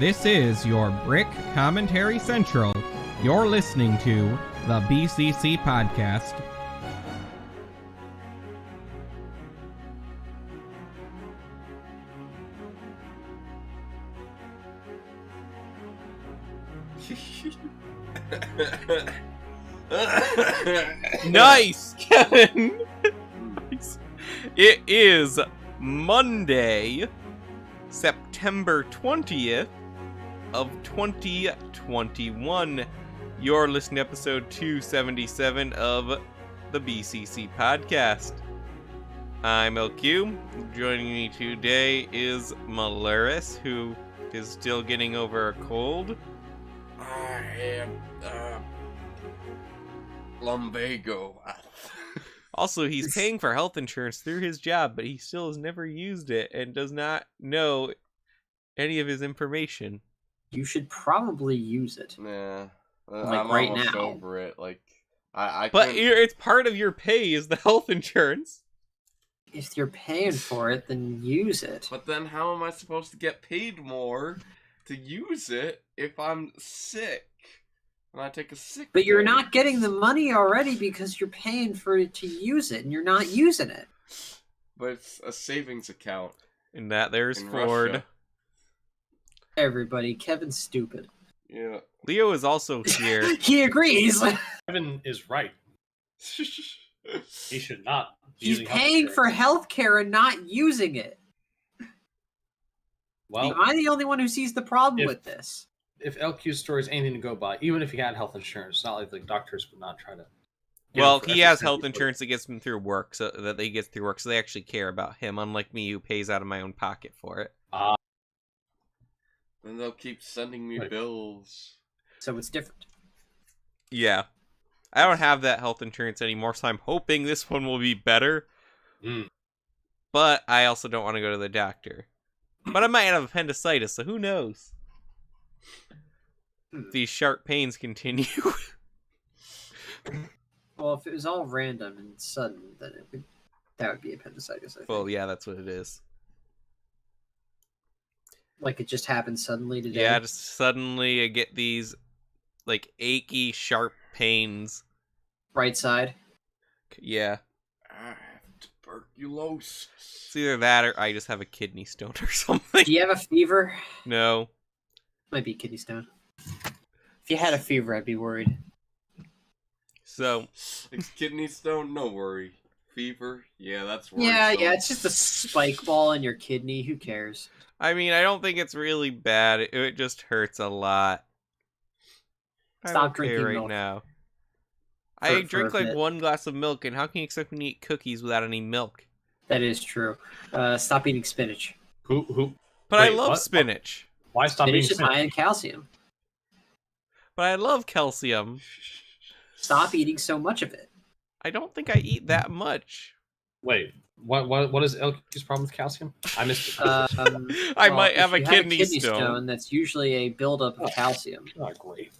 This is your Brick Commentary Central. You're listening to the BCC Podcast. Nice, Kevin! It is Monday, September 20th of 2021. You're listening to episode 277 of the BCC Podcast. I'm LQ. Joining me today is Malaris, who is still getting over a cold. I am, lumbago. Also, he's paying for health insurance through his job, but he still has never used it and does not know any of his information. You should probably use it. Nah, Like I'm right almost now. over it. Like, I But couldn't- it's part of your pay is the health insurance. If you're paying for it, then use it. But then how am I supposed to get paid more to use it if I'm sick? And I take a sick But you're day? not getting the money already because you're paying for it to use it, and you're not using it. But it's a savings account. And that there's In Ford. Russia. Everybody, Kevin's stupid. Yeah. Leo is also here. He agrees. Kevin is right. He should not. be He's using paying healthcare. for healthcare and not using it. Well, Am I the only one who sees the problem if- with this? if LQ's story is anything to go by, even if he had health insurance, it's not like the doctors would not try to. get Well, him for he every has cent health he put. insurance that gets him through work, so that he gets through work, so they actually care about him, unlike me, who pays out of my own pocket for it. And they'll keep sending me Right. bills. So it's different. Yeah. I don't have that health insurance anymore, so I'm hoping this one will be better. Mm. But I also don't want to go to the doctor. But I might have appendicitis, so who knows? These sharp pains continue. Well, if it was all random and sudden, then that would be appendicitis, I think. Well, yeah, that's what it is. Like it just happened suddenly today. Yeah, just suddenly I get these, like, achy, sharp pains. Right side. Yeah. I have tuberculosis. It's either that or I just have a kidney stone or something. Do you have a fever? No. Might be kidney stone. If you had a fever, I'd be worried. So, It's kidney stone, no worry. Fever, yeah, that's worrisome. Yeah, it's just a spike ball in your kidney. Who cares? I mean, I don't think it's really bad. It just hurts a lot. Stop I'm okay drinking right milk. For- now. I for drink a like bit. 1 glass of milk, and how can you expect me to eat cookies without any milk? That is true. Stop eating spinach. Who? But I Wait, love what? spinach. Why stop eating Spinach is spinach? high in calcium. But I love calcium. Stop eating so much of it. I don't think I eat that much. Wait, what is LQ's problem with calcium? I missed it. I Well, might if have a you kidney stone. That's usually a buildup of calcium Oh, great.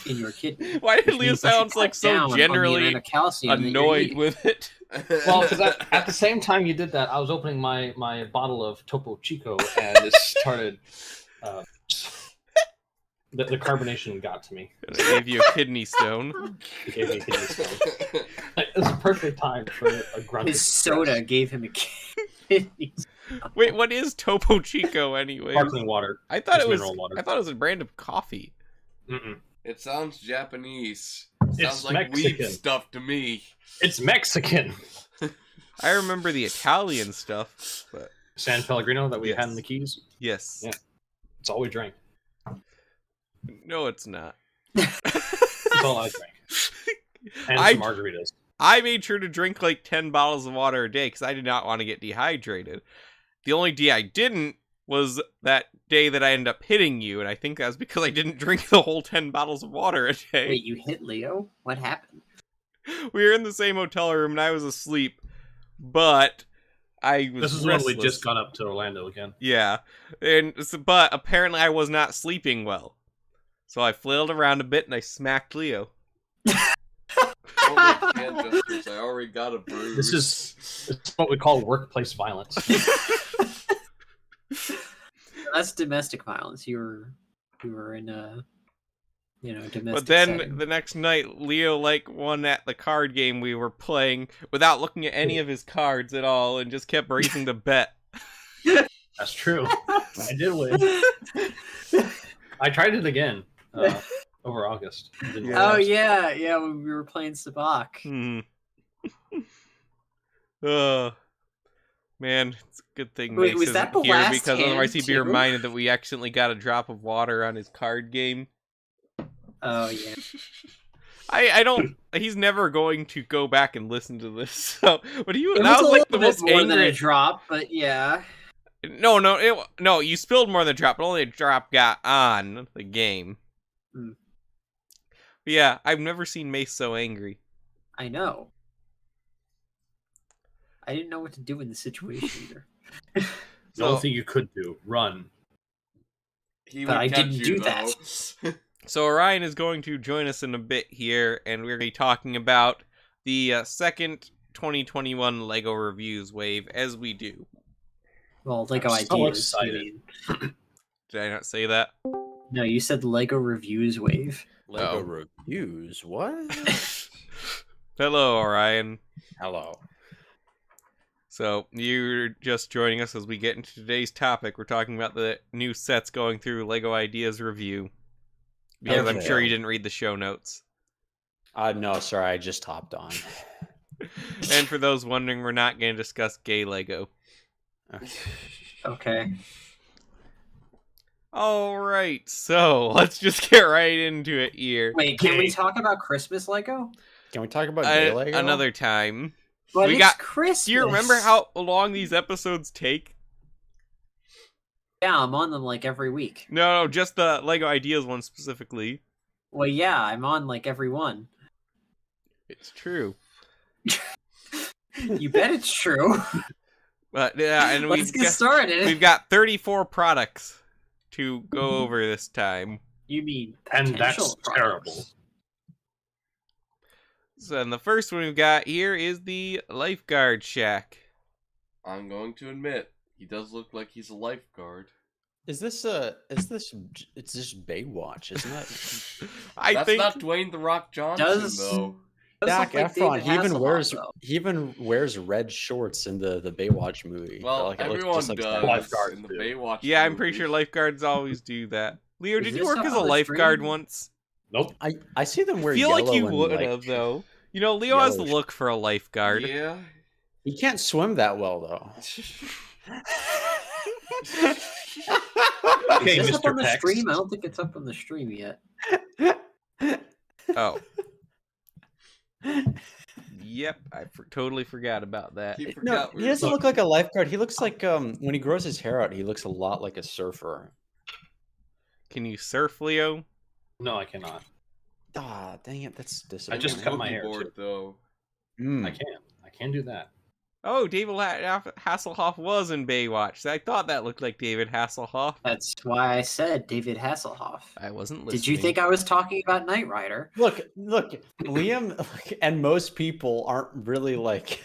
in your kidney. Why did Which Leo means you should sounds like cut so down on the generally amount of calcium that you're annoyed eating. with it? Well, because at the same time you did that, I was opening my bottle of Topo Chico, and it started. The carbonation got to me. I gave you a kidney stone. It gave me a kidney stone. It was a perfect time for a grunt. His soda gave him a kidney. Wait, what is Topo Chico anyway? Sparkling water. I thought It's it was. mineral water. I thought it was a brand of coffee. Mm-mm. It sounds Japanese. It's Sounds like weed Mexican. stuff to me. It's Mexican. I remember the Italian stuff, but San Pellegrino that we Yes. had in the Keys. yes. Yeah. It's all we drank. No, it's not. That's all I drank. And I- some margaritas. I made sure to drink like 10 bottles of water a day because I did not want to get dehydrated. The only day I didn't was that day that I ended up hitting you, and I think that was because I didn't drink the whole 10 bottles of water a day. Wait, you hit Leo? What happened? We were in the same hotel room, and I was asleep, but I was This is when we restless. just got up to Orlando again. Yeah, but apparently I was not sleeping well. So I flailed around a bit and I smacked Leo. Don't make hand gestures, I already got a bruise. This is what we call workplace violence. that's domestic violence. You were in a domestic But then setting. the next night, Leo won at the card game we were playing without looking at any of his cards at all, and just kept raising the bet. That's true. I did win. I tried it again over August. Didn't work Oh out. yeah, when we were playing Sabak. Oh, man, it's a good thing Wait, Mace was that isn't the here, last because otherwise hand, he'd be too? reminded that we accidentally got a drop of water on his card game. Oh yeah. I don't. He's never going to go back and listen to this. So, but It that was a like the little most bit more than angry. a drop, but yeah. No, you spilled more than a drop, but only a drop got on the game. Mm. But yeah, I've never seen Mace so angry. I know. I didn't know what to do in the situation either. The only thing you could do, run. He But would I catch didn't you, do though. that. So Orion is going to join us in a bit here, and we're going to be talking about the second 2021 LEGO Reviews wave, as we do. Well, Lego I'm so ideas. you excited. mean. Did I not say that? No, you said Lego reviews wave. Lego Oh. reviews? What? Hello, Orion. Hello. So, you're just joining us as we get into today's topic. We're talking about the new sets going through LEGO Ideas Review. Because I'm Okay. sure you didn't read the show notes. No, sorry, I just hopped on. And for those wondering, we're not going to discuss gay LEGO. Okay. Alright, so let's just get right into it here. Wait, can we talk about Christmas Lego? Can we talk about gay Lego? Another time. But We it's got- Christmas. Do you remember how long these episodes take? Yeah, I'm on them like every week. No, just the LEGO Ideas one specifically. Well, yeah, I'm on like every one. It's true. You bet it's true. But yeah, and Let's get started. we've got 34 products to go over this time. You mean And potential that's terrible. products. So, and the first one we've got here is the Lifeguard Shack. I'm going to admit, he does look like he's a lifeguard. Is this it's this Baywatch, isn't it? I That's think not Dwayne the Rock Johnson, Does- though. Does Zac look like Efron, David Hasselhoff, though. he even wears red shorts in the Baywatch movie. Well, Like, it looks everyone just like does Lifeguard in the too. Baywatch. Yeah, I'm pretty sure movies. lifeguards always do that. Leo, Is did you this work up as a on the lifeguard screen? once? Nope. I see them wear I feel like yellow you and, would like, have, though. You know, Leo has the yellow look for a lifeguard. Yeah. He can't swim that well though. Okay, Is this up Mr. on the Pex. stream? I don't think it's up on the stream yet. Oh. Yep, I totally forgot about that. He No, forgot. he doesn't look like a lifeguard. He looks like when he grows his hair out, he looks a lot like a surfer. Can you surf, Leo? No, I cannot. Ah, dang it, that's I disappointing. just cut my hair, Board, too. though. Mm. I can do that. Oh, David Hasselhoff was in Baywatch. I thought that looked like David Hasselhoff. That's why I said David Hasselhoff. I wasn't listening. Did you think I was talking about Knight Rider? Look, Liam and most people aren't really like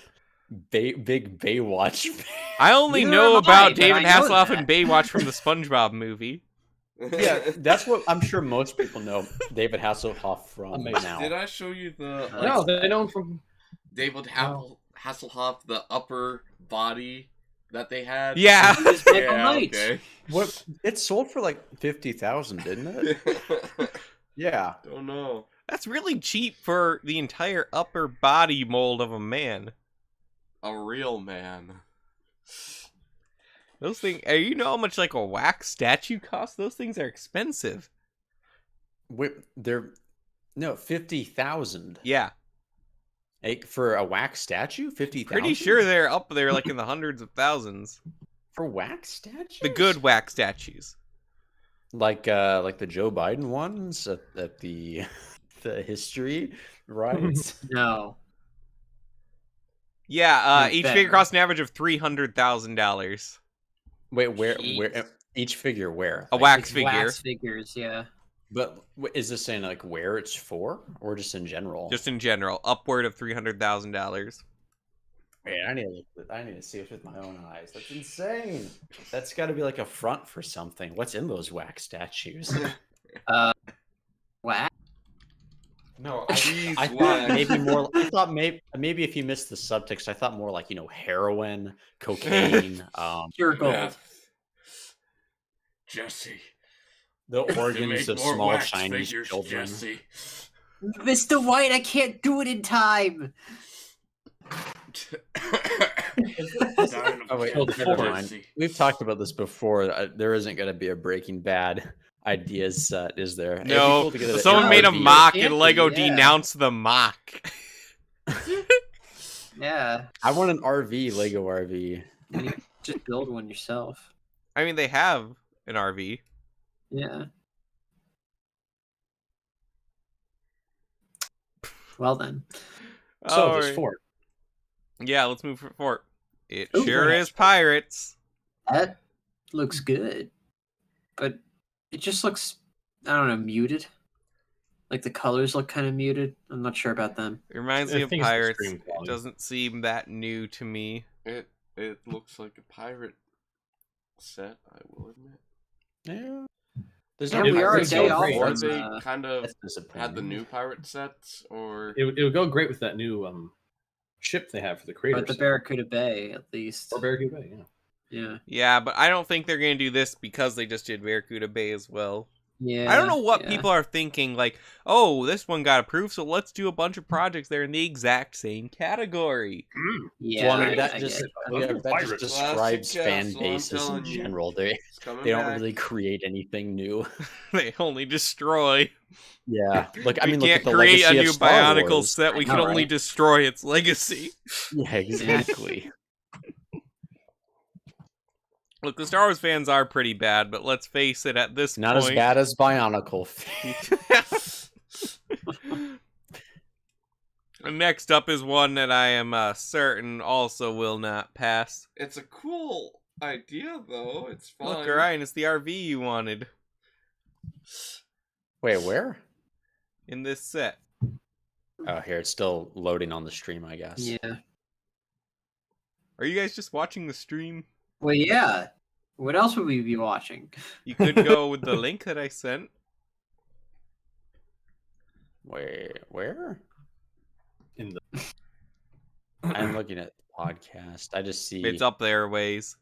big Baywatch fans. I only Neither know am I, about but David I know Hasselhoff that. and Baywatch from the SpongeBob movie. Yeah, that's what I'm sure most people know David Hasselhoff from Amazing. now. Did I show you the No, they know him from. David Hasselhoff, the upper body that they had? Yeah. He was Michael Yeah, Knight. okay. What it sold for like 50,000, didn't it? Yeah. Don't know. That's really cheap for the entire upper body mold of a man. A real man. Those things, you know how much like a wax statue costs? Those things are expensive. Wait, they're 50,000. Yeah, For a wax statue, 50,000. pretty sure they're up there like in the hundreds of thousands. For wax statues. The good wax statues. like the Joe Biden ones at the the history rides. No. Yeah, It's each better. figure costs an average of $300,000. Wait, where Jeez. each figure where? A Like, wax It's figure, wax figures, yeah. But is this saying like where it's for, or just in general? just in general, upward of $300,000. Wait, I need to see it with my own eyes. That's insane. That's got to be like a front for something. What's in those wax statues? Wax. No, I thought maybe more. I thought maybe if you missed the subtext, I thought more like heroin, cocaine, Pure gold. Yeah. Jesse. the To organs make of more small wax Chinese figures, children. Jesse. Mr. White, I can't do it in time. Oh wait, never mind. We've talked about this before. There isn't going to be a Breaking Bad ideas set, is there? It'd be No, cool to get someone an made a RV. mock Can't and be, Lego yeah. denounced the mock. Yeah, I want an RV, Lego RV. just build one yourself. I mean, they have an RV. Yeah. Well then. So Alright. there's 4. Yeah, let's move forward. It Ooh, sure very is pirates. That looks good. But it just looks, I don't know, muted. Like the colors look kind of muted. I'm not sure about them. It reminds I me of think it's the pirates. stream It quality. doesn't seem that new to me. It looks like a pirate set, I will admit. Yeah. There's Yeah, no we are a pirates day so off great. Or from, they uh, kind of That's had the disappointing. new pirate sets, or It would go great with that new ship they have for the Or creators. at the Barracuda Bay, at least. Or Barracuda Bay, yeah. Yeah. Yeah, but I don't think they're going to do this because they just did Barracuda Bay as well. Yeah. I don't know what yeah. people are thinking, like, oh, this one got approved, so let's do a bunch of projects there in the exact same category. Yeah. Well, I mean, I that get just it. that Pirates. just describes Classic fan Castle, I'm bases in telling you. general. it's coming They don't back. really create anything new. They only destroy. Yeah, look, I We mean, look can't at the create a legacy new of Star Bionicle Wars. set, we I can know, only right? destroy its legacy. Yeah, exactly. Look, the Star Wars fans are pretty bad, but let's face it, at this Not point... as bad as Bionicle. Next up is one that I am certain also will not pass. It's a cool idea, though. It's fun. Look, Ryan, it's the RV you wanted Wait, where? in this set. Oh, here it's still loading on the stream, I guess. Yeah. Are you guys just watching the stream? Well, yeah. What else would we be watching? You could go with the link that I sent. Wait, where? In the I'm looking at the podcast. I just see. It's up there a ways.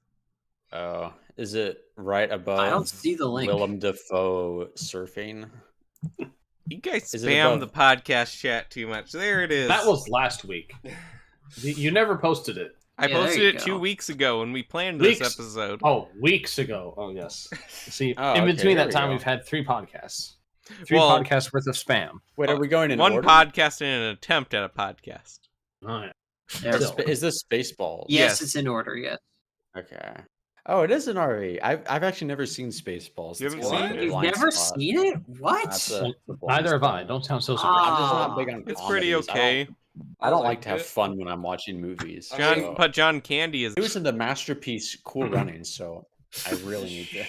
Oh, is it right above? I don't see the link. Willem Dafoe surfing. You guys Is it spam above- the podcast chat too much. There it is. that was last week. You never posted it. I Yeah, there posted you it 2 go. weeks ago when we planned this Weeks? episode. Oh, weeks ago. Oh, yes. See, Oh, in okay, between there that we time, go. we've had 3 podcasts. 3 Well- podcasts worth of spam. Wait, are we going in One order? podcast and an attempt at a podcast. Oh, yeah. There we Is, go. is this Spaceballs? Yes, Yes. it's in order, yes. Okay. Oh, it is an RV. I've actually never seen Spaceballs. You haven't That's seen one it? of You've the blind never spots. seen it? What? That's a blind Neither have I. spot. Don't sound so I'm surprised. just Ah. not big on It's pretty comedies. okay. I don't like to have it. fun when I'm watching movies. I John, mean- but John Candy is. He was in the masterpiece Cool Runnings, so I really need to.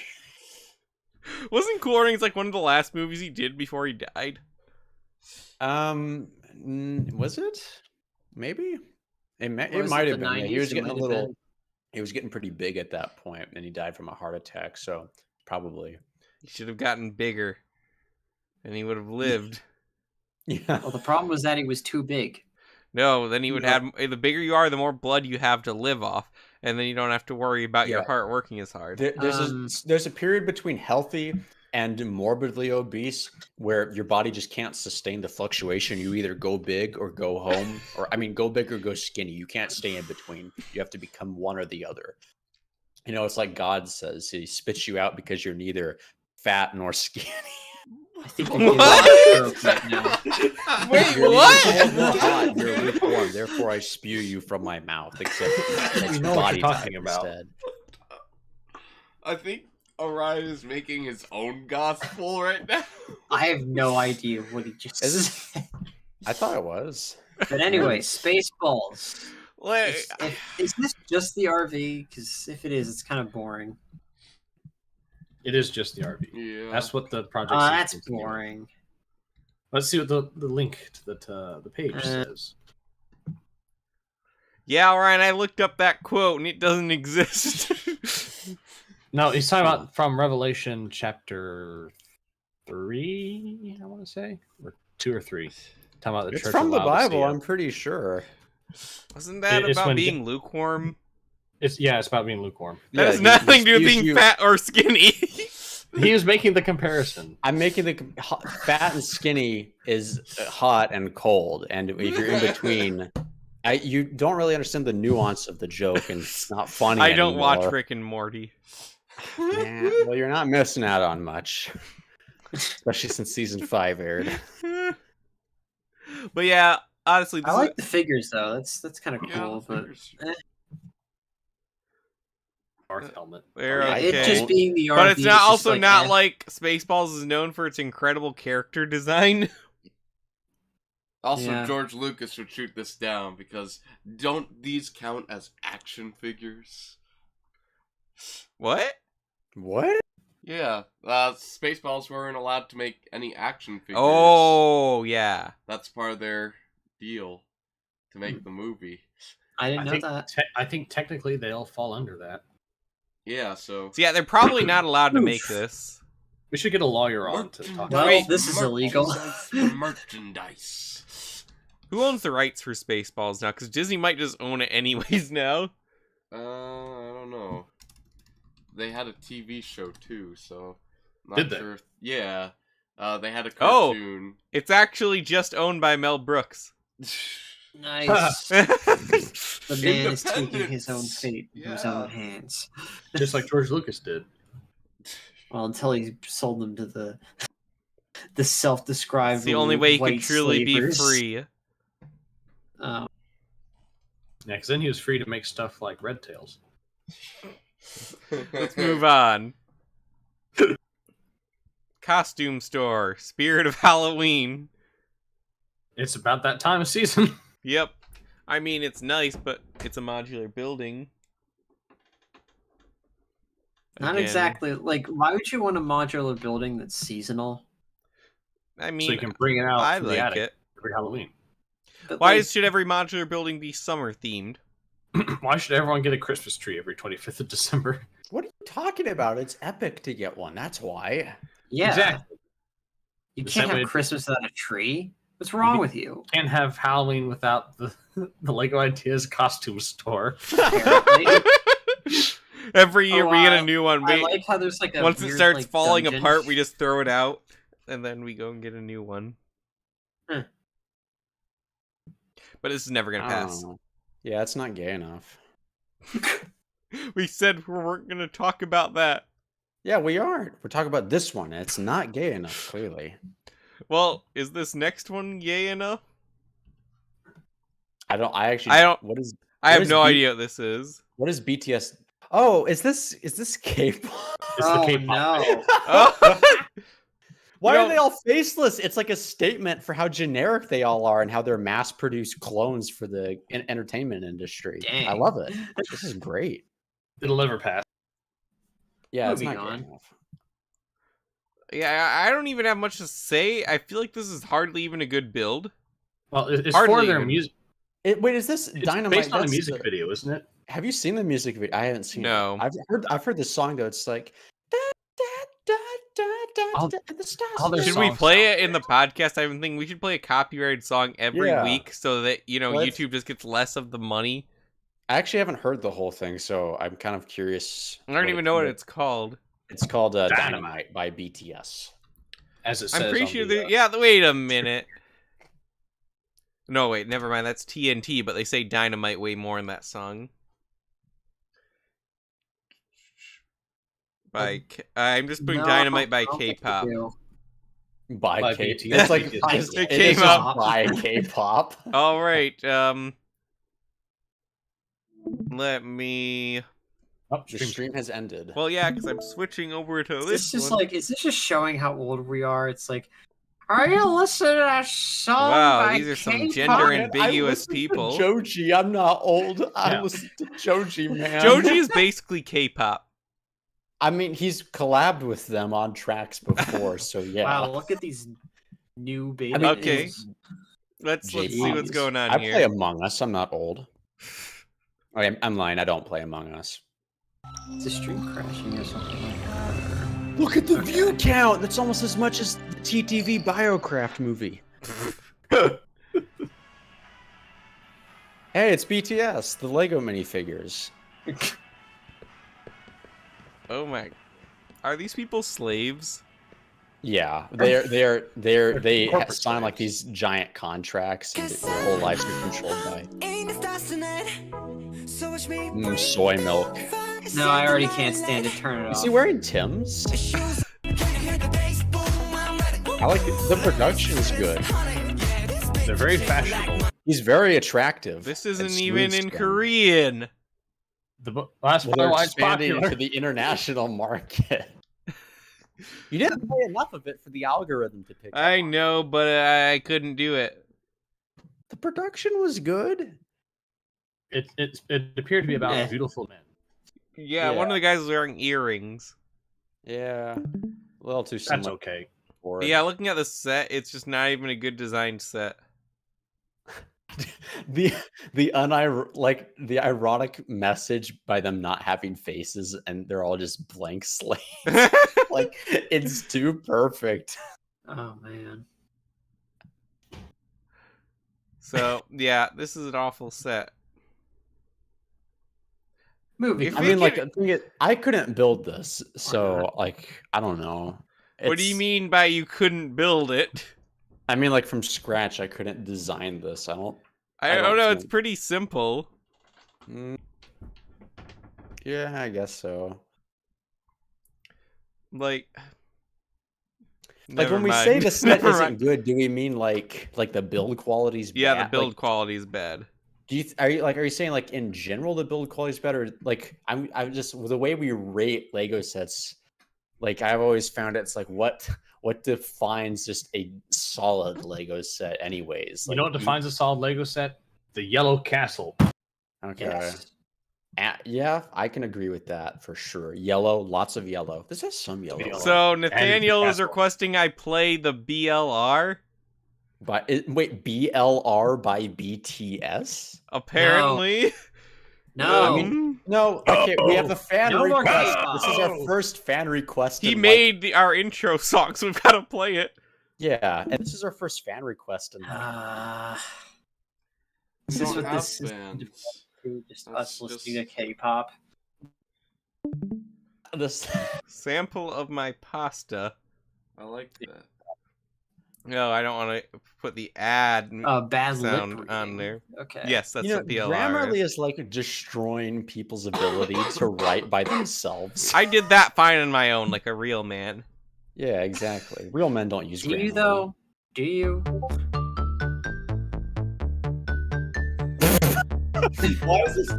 Wasn't Cool Runnings like one of the last movies he did before he died? Was it? Maybe. It Was might it have the been. Yeah, he 90s? was It getting a might have little. been. He was getting pretty big at that point, and he died from a heart attack. So probably. He should have gotten bigger, and he would have lived. Yeah. Well, the problem was that he was too big. No, then he would Yeah. have. The bigger you are, the more blood you have to live off, and then you don't have to worry about your Yeah. heart working as hard. There's a period between healthy and morbidly obese where your body just can't sustain the fluctuation. You either go big or go home, or I mean, go big or go skinny. You can't stay in between. You have to become one or the other. You know, it's like God says, He spits you out because you're neither fat nor skinny. I think What? you're lost right now. Wait, You're what? neither cold nor hot, you're lukewarm. Therefore, I spew you from my mouth. Except it's You know what body you're talking type about. instead. I think Orion is making his own gospel right now. I have no idea what he just Is said. I thought it was. But anyway, Spaceballs. Like, Is this just the RV? Because if it is, it's kind of boring. It is just the RV. Yeah. That's what the project Oh, says. that's Continue. boring. Let's see what the link to the page says. Yeah, Ryan, I looked up that quote and it doesn't exist. No, he's talking about from Revelation chapter 3, I want to say, or 2 or 3. Talking about the It's church from of the Bible, Laodicea. I'm pretty sure. Wasn't that It's about when- being lukewarm? It's about being lukewarm. That has he- nothing to do with he's- being you- fat or skinny. He was making the comparison. I'm making fat and skinny is hot and cold, and if you're in between, you don't really understand the nuance of the joke, and it's not funny. I don't watch anymore. Rick and Morty. Yeah, well, you're not missing out on much, especially since season 5 aired. But yeah, honestly, this I like the figures though. That's kind of cool, but Darth helmet. they're yeah, okay. it just being the RV. But it's not just also like, not eh. like Spaceballs is known for its incredible character design. Also, Yeah. George Lucas would shoot this down because don't these count as action figures? What? What? Yeah, Spaceballs weren't allowed to make any action figures. Oh, yeah. That's part of their deal to make the movie. I didn't know think that. I think technically they'll fall under that. Yeah, so So yeah, they're probably not allowed to make this. We should get a lawyer on to talk Well, about Wait, it. this is illegal. Merchandise. Who owns the rights for Spaceballs now? Because Disney might just own it anyways now. I don't know. They had a TV show too, so not Did they? sure. Yeah, they had a Oh. cartoon. It's actually just owned by Mel Brooks. Nice. The man is taking Independence. his own fate in his Yeah. own hands. Just like George Lucas did. Well, until he sold them to the self-described. It's the only way he could white truly slavers. be free. Yeah, because then he was free to make stuff like Red Tails. Let's move on. Costume store, Spirit of Halloween. It's about that time of season. Yep. I mean, it's nice, but it's a modular building. Not Again, exactly. Like, why would you want a modular building that's seasonal? I mean, So you can bring it out I from the like attic it. every Halloween. But, Why like, should every modular building be summer themed? Why should everyone get a Christmas tree every 25th of December? What are you talking about? It's epic to get one. That's why. yeah, Exactly. you The can't same way- have Christmas without a tree. What's wrong be- with you? Can't have Halloween without the Lego Ideas costume store. Apparently. Every year Oh, we get a wow. new one. I We, like how there's like a once it weird, starts like, falling dungeon. apart, we just throw it out, and then we go and get a new one. Huh. But this is never gonna pass. Oh. Yeah, it's not gay enough. We said we weren't gonna talk about that. Yeah, we aren't. We're talking about this one. It's not gay enough, clearly. Well, is this next one gay enough? I actually I don't- what is I What have is no B- idea what this is. what is BTS? Oh, is this K-pop? It's the Oh K-pop. no! Oh. Why You are know- they all faceless? It's like a statement for how generic they all are and how they're mass-produced clones for the entertainment industry. I Dang. love it. This is great. It'll never pass. Yeah, it's Moving not gay on. enough. Yeah, I don't even have much to say. I feel like this is hardly even a good build. Well, it's Hardly for their even. music. Wait, is this It's Dynamite? based on a That's music the- video, isn't it? Have you seen the music video? I haven't seen No. it. I've heard this song though. It's like All- and the stars all their Should fall. we songs play sound it in the podcast? I even think we should play a copyrighted song every Yeah. week so that, Well, that's- YouTube just gets less of the money. I actually haven't heard the whole thing, so I'm kind of curious. I don't even know what it's called. It's called Dynamite. Dynamite by BTS. As it says. I'm pretty on sure the, that. Yeah, wait a minute. No, wait, never mind. That's TNT, but they say Dynamite way more in that song. I'm just putting No, Dynamite by I don't think you K-pop. do. By By K. BTS. It's like It it's- came it is up. by K-pop. All right. Let me. Oh, The stream. stream has ended. Well, yeah, because I'm switching over to Is this this just one. like? Is this just showing how old we are? It's like, are you listening to that song? Wow, by these are some K-pop? gender Man, ambiguous I listen to people. Joji, I'm not old. I Yeah. listen to Joji, man. Joji is basically K-pop. I mean, he's collabed with them on tracks before, so yeah. Wow, look at these new babies. I mean, Okay. Let's see what's JPs. going on I here. play Among Us. I'm not old. I'm lying. I don't play Among Us. Is the stream crashing or something like that? Look at the view count. That's almost as much as the TTV Biocraft movie. Hey, it's BTS, the Lego minifigures. Oh my. Are these people slaves? Yeah, they Corporate sign like slaves. these giant contracts, and their whole lives are controlled by soy milk. No, I already can't stand it. Turn it Is off. he wearing Tim's? I like it. The production is good. They're very fashionable. He's very attractive. This and isn't even in smooth-skinned. Korean. That's Well, probably they're why it's expanding popular. into the international market. You didn't play enough of it for the algorithm to pick up I on. know, but I couldn't do it. The production was good. It appeared to be about Eh. beautiful men. Yeah, one of the guys was wearing earrings. Yeah, a little too That's similar. okay. For But it. yeah, looking at the set, it's just not even a good designed set. the the ironic message by them not having faces and they're all just blank slates. Like it's too perfect. Oh man. So yeah, this is an awful set. Movie. If I we mean, like could- the thing is, I couldn't build this, not? so like I don't know. What do you It's- mean by you couldn't build it? I mean, like from scratch, I couldn't design this. I don't. I I don't don't know. It's think- pretty simple. Mm, yeah, I guess so. Like Like when never we say mind. the set Never isn't mind. good, do we mean like the build quality's Yeah, bad? the build Like, quality is bad. do you are you saying like in general the build quality is better? Like I'm just the way we rate Lego sets. Like I've always found it's like what defines just a solid Lego set, anyways. You Like, know what defines a solid Lego set? The yellow castle. Okay. Yes. Yeah, I can agree with that for sure. Yellow, lots of yellow. This has some yellow. Yellow. So Nathaniel is castle. requesting I play the BLR. Wait, BLR by BTS? Apparently. No. I mean, no. Okay, we have a fan No more request. K-pop. This is our first fan request. He in, made our intro song, so we've got to play it. yeah, and this is our first fan request. And This We is don't what have this is. bands. Just That's us listening just- to K-pop. this. Sample of my pasta. I like that. No, I don't want to put the ad Bad sound lip on reading. there. Okay. Yes, that's You know, what BLR Grammarly is. is like destroying people's ability to write by themselves. I did that fine on my own, like a real man. Yeah, exactly. Real men don't use Do you Grammarly. though? Do you? Why is this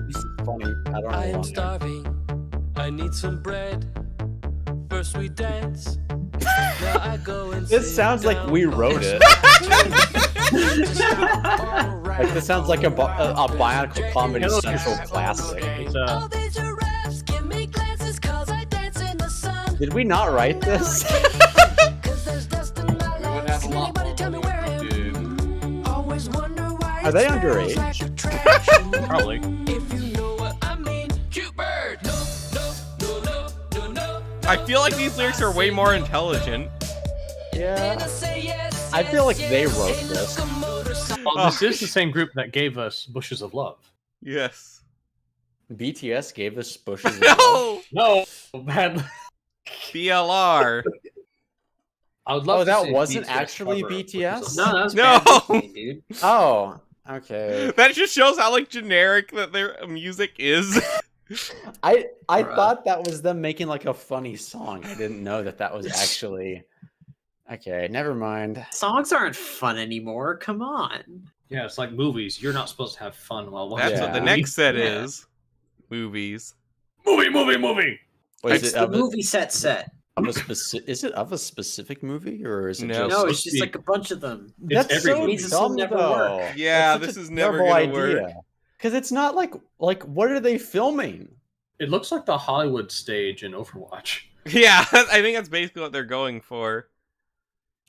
funny? I don't know. I am why. starving. I need some bread. First we dance. Now I go and This sit sounds like down. we wrote it. Like this sounds like a Bionicle Comedy Hello, Central guys. classic. It's All these giraffes give me glances 'cause I dance in the sun. Did we not write this? 'Cause there's dust in my We would lungs. have a Can lot anybody more tell me money where I if we am? did. Always wonder why Are it they smells underage? like attraction. probably. If you know what I mean. Cute bird. No, no, no, no, no, no. I feel like these lyrics are way more intelligent. Yeah. I feel like they wrote this. Well, this is the same group that gave us Bushes of Love. Yes. BTS gave us bushes. Of love. No! No, bad. BLR. I would love Oh, to that see a wasn't BTS actually cover of Bushes BTS? of No, Love. that was No. bad listening, dude. Oh, okay. That just shows how like generic that their music is. I Bruh. thought that was them making like a funny song. I didn't know that was actually. Okay, never mind. Songs aren't fun anymore. Come on. Yeah, it's like movies. You're not supposed to have fun while watching. That's what the Yeah. next set Yeah. is. Movies. Movie. Was It's it the of movie set. is it of a specific movie or is it No. just? No, supposed it's to just be- like a bunch of them. It's That's every so movie. Means this will dumb, never though. work. Yeah, That's this such a is never terrible gonna work. idea. Because it's not like what are they filming? It looks like the Hollywood stage in Overwatch. Yeah, I think that's basically what they're going for.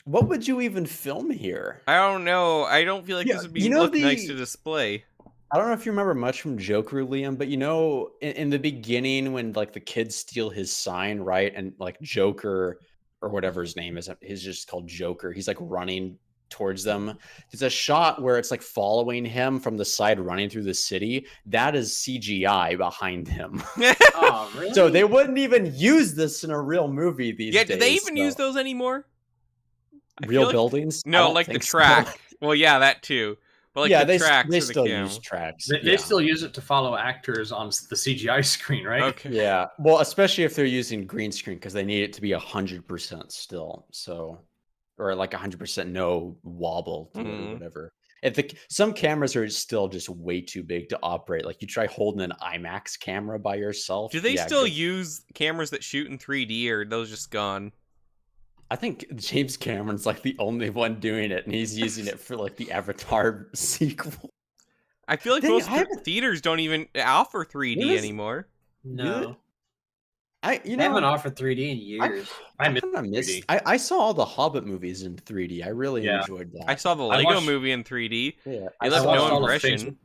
What would you even film here? I don't know. I don't feel like Yeah, this would be you know look nice the- to display. I don't know if you remember much from Joker, Liam, but in the beginning when like the kids steal his sign, right? And like Joker or whatever his name is, he's just called Joker. He's like running towards them. There's a shot where it's like following him from the side, running through the city. That is CGI behind him. Oh, really? So they wouldn't even use this in a real movie these days. Yeah, do they even use those anymore? I real feel like- buildings? I No, don't like the think so. track. Well, yeah, that too. But like yeah, the tracks they for the still camera. use tracks. They still use it to follow actors on the CGI screen, right? Okay. Yeah, well, especially if they're using green screen because they need it to be 100% still. So, or like 100% no wobble to it or whatever. Some cameras are still just way too big to operate. Like you try holding an IMAX camera by yourself. Do they yeah, still good. use cameras that shoot in 3D, or are those just gone? I think James Cameron's like the only one doing it, and he's using it for like the Avatar sequel. I feel like Dang, most I haven't- theaters don't even offer 3D Really? anymore. No. I They haven't offered 3D in years. I I miss kind of missed. 3D. I saw all the Hobbit movies in 3D. I really Yeah. enjoyed that. I saw the I Lego watched- movie in 3D. Yeah, They left watched no all of Phase- impression.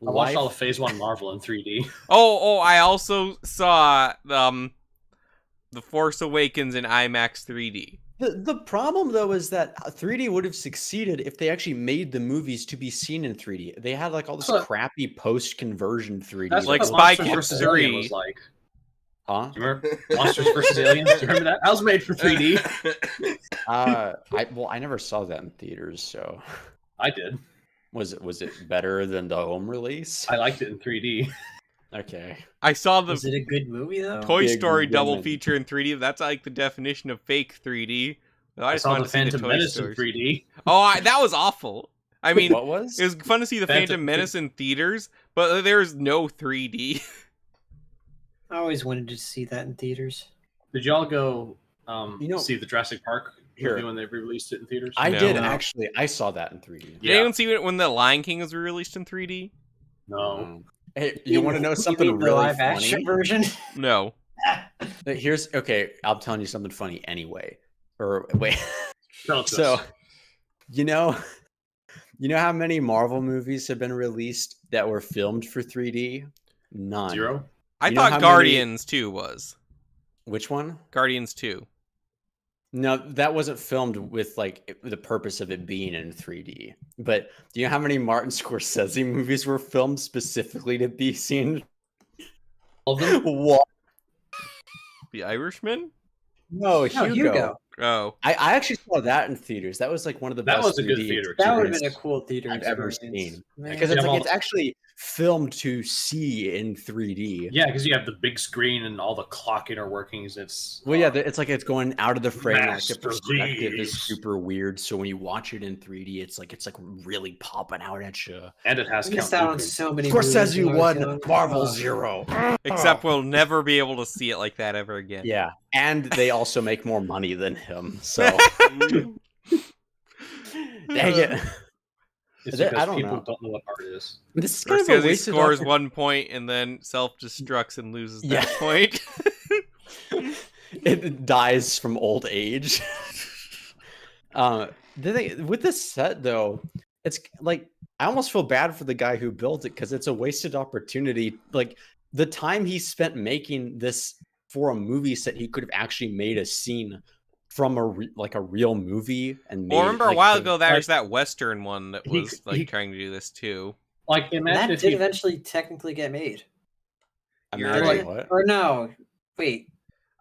I watched all of Phase 1 Marvel in 3D. Oh, I also saw The Force Awakens in IMAX 3D. The problem though is that 3D would have succeeded if they actually made the movies to be seen in 3D. They had like all this That's what- crappy post-conversion 3D. That's Like what Spy Monsters Kids vs. 3. Alien was like. huh? Do you remember Monsters vs. Aliens? Do you remember that? That was made for 3D. I never saw that in theaters, so I did. was it better than the home release? I liked it in 3D. Okay. I saw the Is it a good movie though? Toy Big Story double women. feature in 3D. That's like the definition of fake 3D. I I just saw wanted the to see the Phantom Toy Menace Stories. in 3D. Oh, that was awful. I mean, What was? it was fun to see the Phantom Menace in theaters, but there's no 3D. I always wanted to see that in theaters. Did y'all go know- see the Jurassic Park Here. movie when they re-released it in theaters? I No. did actually. I saw that in 3D. Did Yeah. anyone see it when The Lion King was released in 3D? No. Hey, you want to know You something mean the really live funny? action version? No. Here's okay. I'm telling you something funny anyway. Or wait. Tell it to So, us. you know how many Marvel movies have been released that were filmed for 3D? None. 0? I You know how thought many- Guardians 2 was. Which one? Guardians 2. No, that wasn't filmed with like the purpose of it being in 3D. But do you know how many Martin Scorsese movies were filmed specifically to be seen? All of them? What? The Irishman? No, No, Hugo. Hugo. Oh. I actually saw that in theaters. That was like one of the That best was a good 3D theater That would have experiences been a cool theater I've ever experience. seen. Man. Because Yeah, it's like well- it's actually filmed to see in 3D. Yeah, because you have the big screen and all the clock inner workings. It's Well, yeah, it's like it's going out of the frame. Like the perspective is Masterpiece. super weird. So when you watch it in 3D, it's like really popping out at you. and it has I missed Count out on Dooku. so many movies Scorsese when I was won, young. Marvel Oh. 0. Except we'll never be able to see it like that ever again. Yeah, and they also make more money than him. So dang it. It's I because don't people know. don't know what art is. This is kind of a Scorsese wasted scores oppor- 1 point and then self-destructs and loses Yeah. that point. It dies from old age. With this set though, it's like I almost feel bad for the guy who built it because it's a wasted opportunity. Like the time he spent making this for a movie set, he could have actually made a scene from a real movie and made Well, remember a like, while the- ago there was that Western one that He- was like he- trying to do this too. Like imagine That if did you eventually technically get made. You're Imagine right. what? Or no, wait.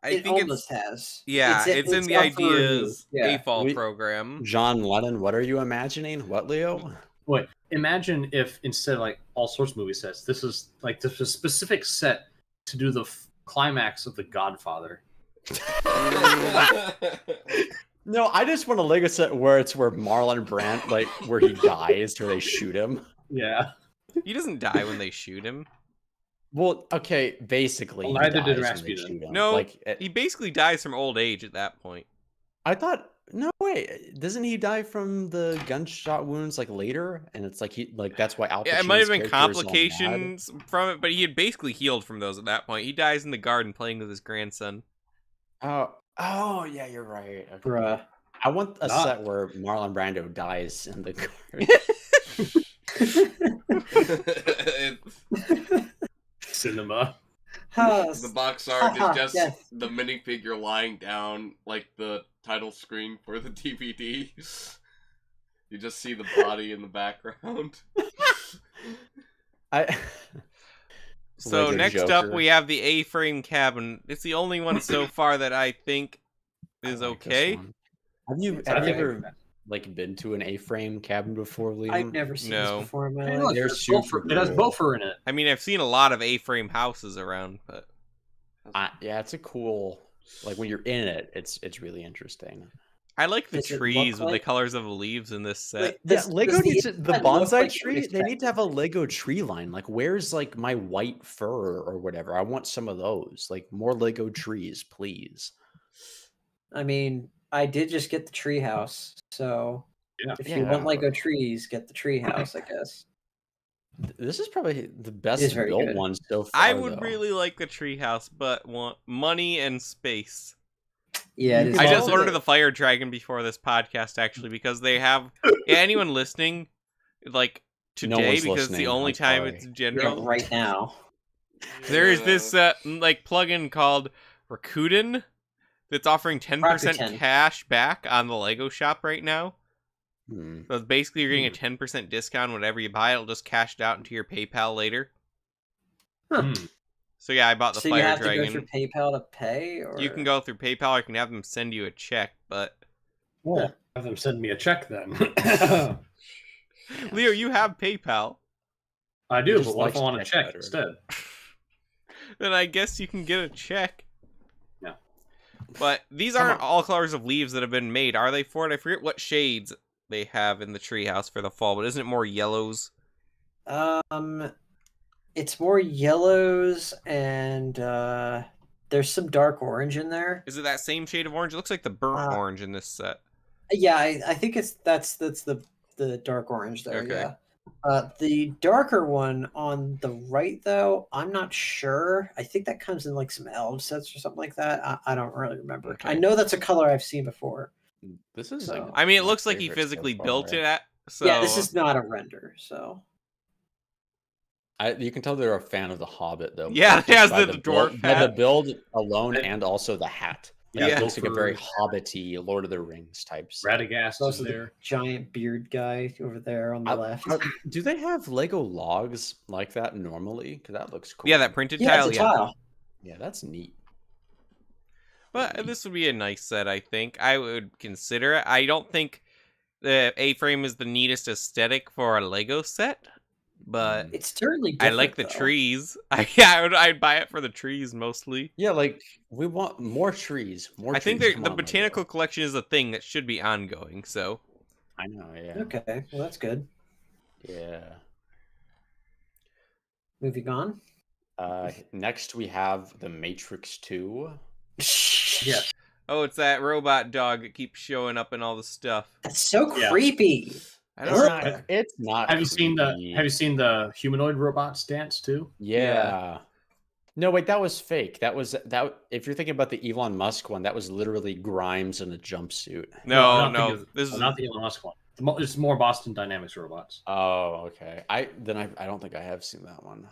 I it think almost it's has. yeah, it's in the up for review. Ideas Yeah. AFOL We- program. John Lennon, what are you imagining? What, Leo? Wait, imagine if instead of like all sorts of movie sets, this is like there's a specific set to do the climax of The Godfather. No, I just want a Lego set where it's where Marlon Brand, like where he dies, where they shoot him. Yeah. He doesn't die when they shoot him. Well, okay, basically. Well, he neither did dies when Rasputin. they shoot him. No, like he basically dies from old age at that point. I thought. No, wait, doesn't he die from the gunshot wounds like later? And it's like that's why Al Yeah, it might have Pacino's been character is all mad? complications from it, but he had basically healed from those at that point. He dies in the garden playing with his grandson. Oh, yeah, you're right. Okay. Bruh. I want a Ah. set where Marlon Brando dies in the garden. Cinema. The box art is just Yes. the minifigure lying down like the title screen for the DVD. You just see the body in the background. I So Lego next up, Joker. we have the A-frame cabin. It's the only one so far that I think is I like this okay. one. Have you Okay. ever like been to an A-frame cabin before, Liam? I've never seen No. this before in my Hey, life. look, They're it has super Boffer- It has cool. Boffer in it. I mean, I've seen a lot of A-frame houses around, but Yeah, it's a cool. Like when you're in it, it's really interesting. I like the Does it look trees with the like- colors of the leaves in this set. Wait, Yeah, does Lego needs the inside look bonsai like you would tree. They expect? need to have a Lego tree line. Like, where's like my white fur or whatever? I want some of those. Like more Lego trees, please. I mean, I did just get the tree house, so Yeah. if you want Yeah. Lego trees, get the tree house, I guess. This is probably the is best very built good. one so far. I would though. really like the treehouse, but want money and space. Yeah, You it is can I also- just ordered the fire dragon before this podcast, actually, because they have anyone listening, like No today, one's because it's the listening, only I'm time sorry. it's yeah, general. right now. There is this like plugin called Rakuten that's offering 10% Rakuten. cash back on the Lego shop right now. Hmm. So it's basically you're getting a 10% discount whenever you buy it. It'll just cash it out into your PayPal later. Hmm. So yeah, I bought the So you fire have dragon. to go through PayPal to pay, or You can go through PayPal, or you can have them send you a check. But Well, have them send me a check then. Leo, you have PayPal. I He do, just but what if I likes want a check check better. instead? Then I guess you can get a check. Yeah. But these aren't all colors of leaves that have been made, are they, for it? I forget what shades they have in the treehouse for the fall, but isn't it more yellows? it's more yellows and there's some dark orange in there. Is it that same shade of orange? It looks like the burnt orange in this set. Yeah, I think that's the dark orange there. Okay. Yeah. The darker one on the right, though, I'm not sure. I think that comes in like some elf sets or something like that. I don't really remember. Okay. I know that's a color I've seen before. This is. So- I mean, it my looks like he favorite so physically far. built it at. So Yeah, this is not a render. So You can tell they're a fan of The Hobbit, though. Yeah, just it has by the build- dwarf by the hat. build alone, And- and also the hat. Yeah. It looks like a very Gopher- Hobbity, Lord of the Rings type. stuff. Radagast is also there. the giant beard guy over there on the left. Do they have Lego logs like that normally? Because that looks cool. yeah, that printed Yeah, tile. it's a Yeah, tile. Yeah, that's neat. but this would be a nice set. I think I would consider it. I don't think the A-frame is the neatest aesthetic for a Lego set, but It's certainly I different. like the though. trees. I'd buy it for the trees mostly. Yeah, like we want more trees. More. I think trees. the Come on, botanical Lego. collection is a thing that should be ongoing. So I know. Yeah. Okay, well that's good. Yeah. Moving on. Next we have the Matrix 2. Yeah. oh, it's that robot dog that keeps showing up in all the stuff. That's so Yeah. creepy. I It's don't Ugh. know. not. It's not. Have you seen the creepy. Have you seen the humanoid robots dance too? Yeah. No, wait, that was fake. That was that. If you're thinking about the Elon Musk one, that was literally Grimes in a jumpsuit. I No, don't think no. it's- This is not the Elon Musk one. It's more Boston Dynamics robots. Oh, okay. I don't think I have seen that one.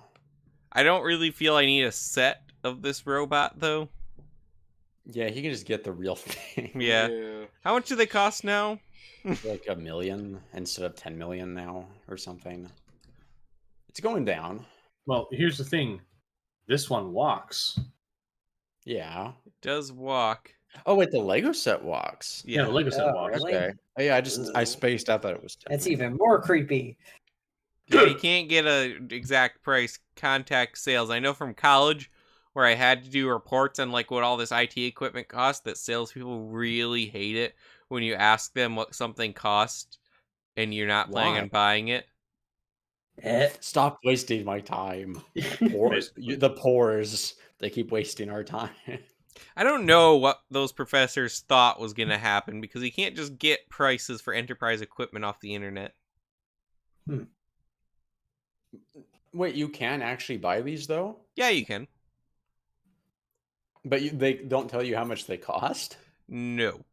I don't really feel I need a set of this robot though. Yeah, he can just get the real thing. Yeah. How much do they cost now? Like 1 million instead of 10 million now or something. It's going down. Well, here's the thing. This one walks. Yeah. It does walk. Oh wait, the Lego set walks. Yeah, the Yeah. Lego set Oh, walks. really? Okay. Oh, yeah, I Ugh. spaced. I thought it was 10 That's million. even more creepy. Yeah, you can't get a exact price. Contact sales. I know from college where I had to do reports on like what all this IT equipment costs, that salespeople really hate it when you ask them what something costs and you're not planning Why? on buying it. Stop wasting my time. The pores. They keep wasting our time. I don't know what those professors thought was going to happen because you can't just get prices for enterprise equipment off the internet. Wait, you can actually buy these though? Yeah, you can. But they don't tell you how much they cost? No.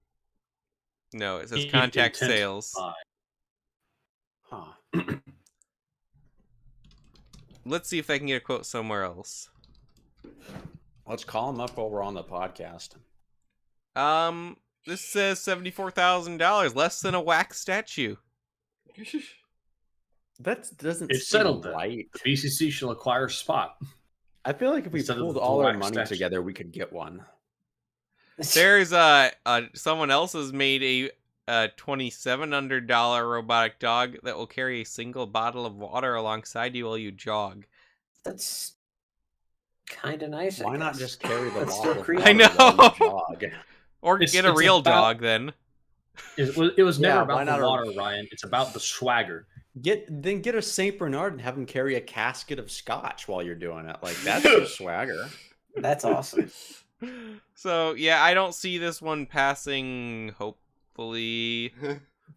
No, it says Intent contact to sales. buy. Huh. let's see if I can get a quote somewhere else. Let's call him up while we're on the podcast. This says $74,000, less than a wax statue. That doesn't It's seem settled then. right. The BCC shall acquire Spot. I feel like if we Instead of pulled the all our wax money statue. together, we could get one. There's someone else has made a $2,700 robotic dog that will carry a single bottle of water alongside you while you jog. That's kind of nice. I Why not guess. just carry the That's bottle? still of creepy. water I know. while you jog? Or It's- get a it's real about- dog then. It was never Yeah, why about not the a- water, Ryan. It's about the swagger. Get a Saint Bernard and have him carry a casket of scotch while you're doing it. Like that's your swagger. That's awesome. So yeah, I don't see this one passing. Hopefully,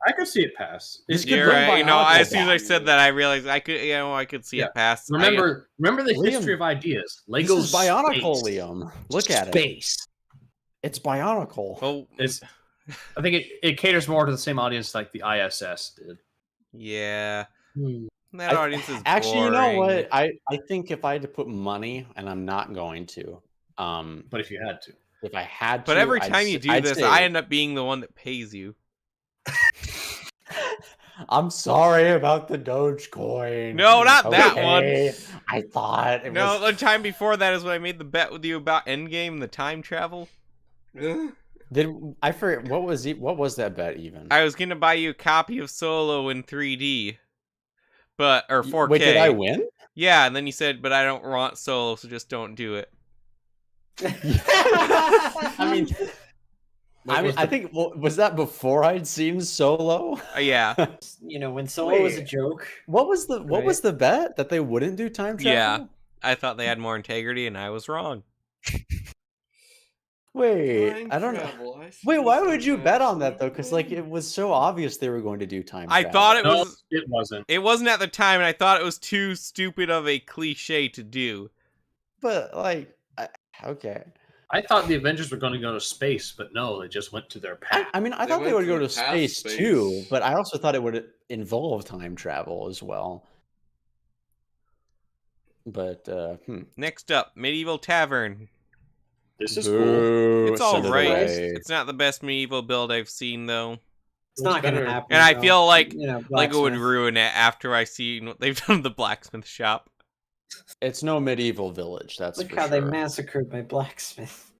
I could see it pass. It's you're good. right. You know, biological as soon as I value. said that, I realized I could. I could see Yeah. it pass. Remember the Liam, history of ideas. This Lego's is bionicle, space. Liam. Look at it. Space. It's bionicle. Oh, I think it caters more to the same audience like the ISS did. yeah. Hmm. That audience is Actually, you know boring. what? I think if I had to put money, and I'm not going to, But if you had to. if I had to, But every I'd time you s- do I'd this, say- I end up being the one that pays you. I'm sorry about the Dogecoin. No, not that one. I thought it No, was. the time before that is when I made the bet with you about Endgame, the time travel. Did I forget what was that bet even? I was gonna buy you a copy of Solo in 3D, or 4K. Wait, did I win? Yeah, and then you said, "But I don't want Solo, so just don't do it." I mean, I think was that before I'd seen Solo? Yeah, You know, when Solo was a Wait. joke. What was the bet that they wouldn't do time travel? Yeah. I thought they had more integrity, and I was wrong. Wait, I don't know. Wait, why would you bet on that though? Because like it was so obvious they were going to do time I travel. thought it No, was. it wasn't. It wasn't at the time, and I thought it was too stupid of a cliche to do. but like, okay. I thought the Avengers were going to go to space, but no, they just went to their path. I mean, I They thought they went would go to to the past space space. too, but I also thought it would involve time travel as well. But Next up, Medieval Tavern. This is cool. Boo, It's all send it right. away. It's not the best medieval build I've seen, though. It's not going to better- happen. And I though. feel like You know, Lego would Blacksmith. ruin it after I see what they've done to the blacksmith shop. It's no medieval village. That's Look for how sure. they massacred my blacksmith.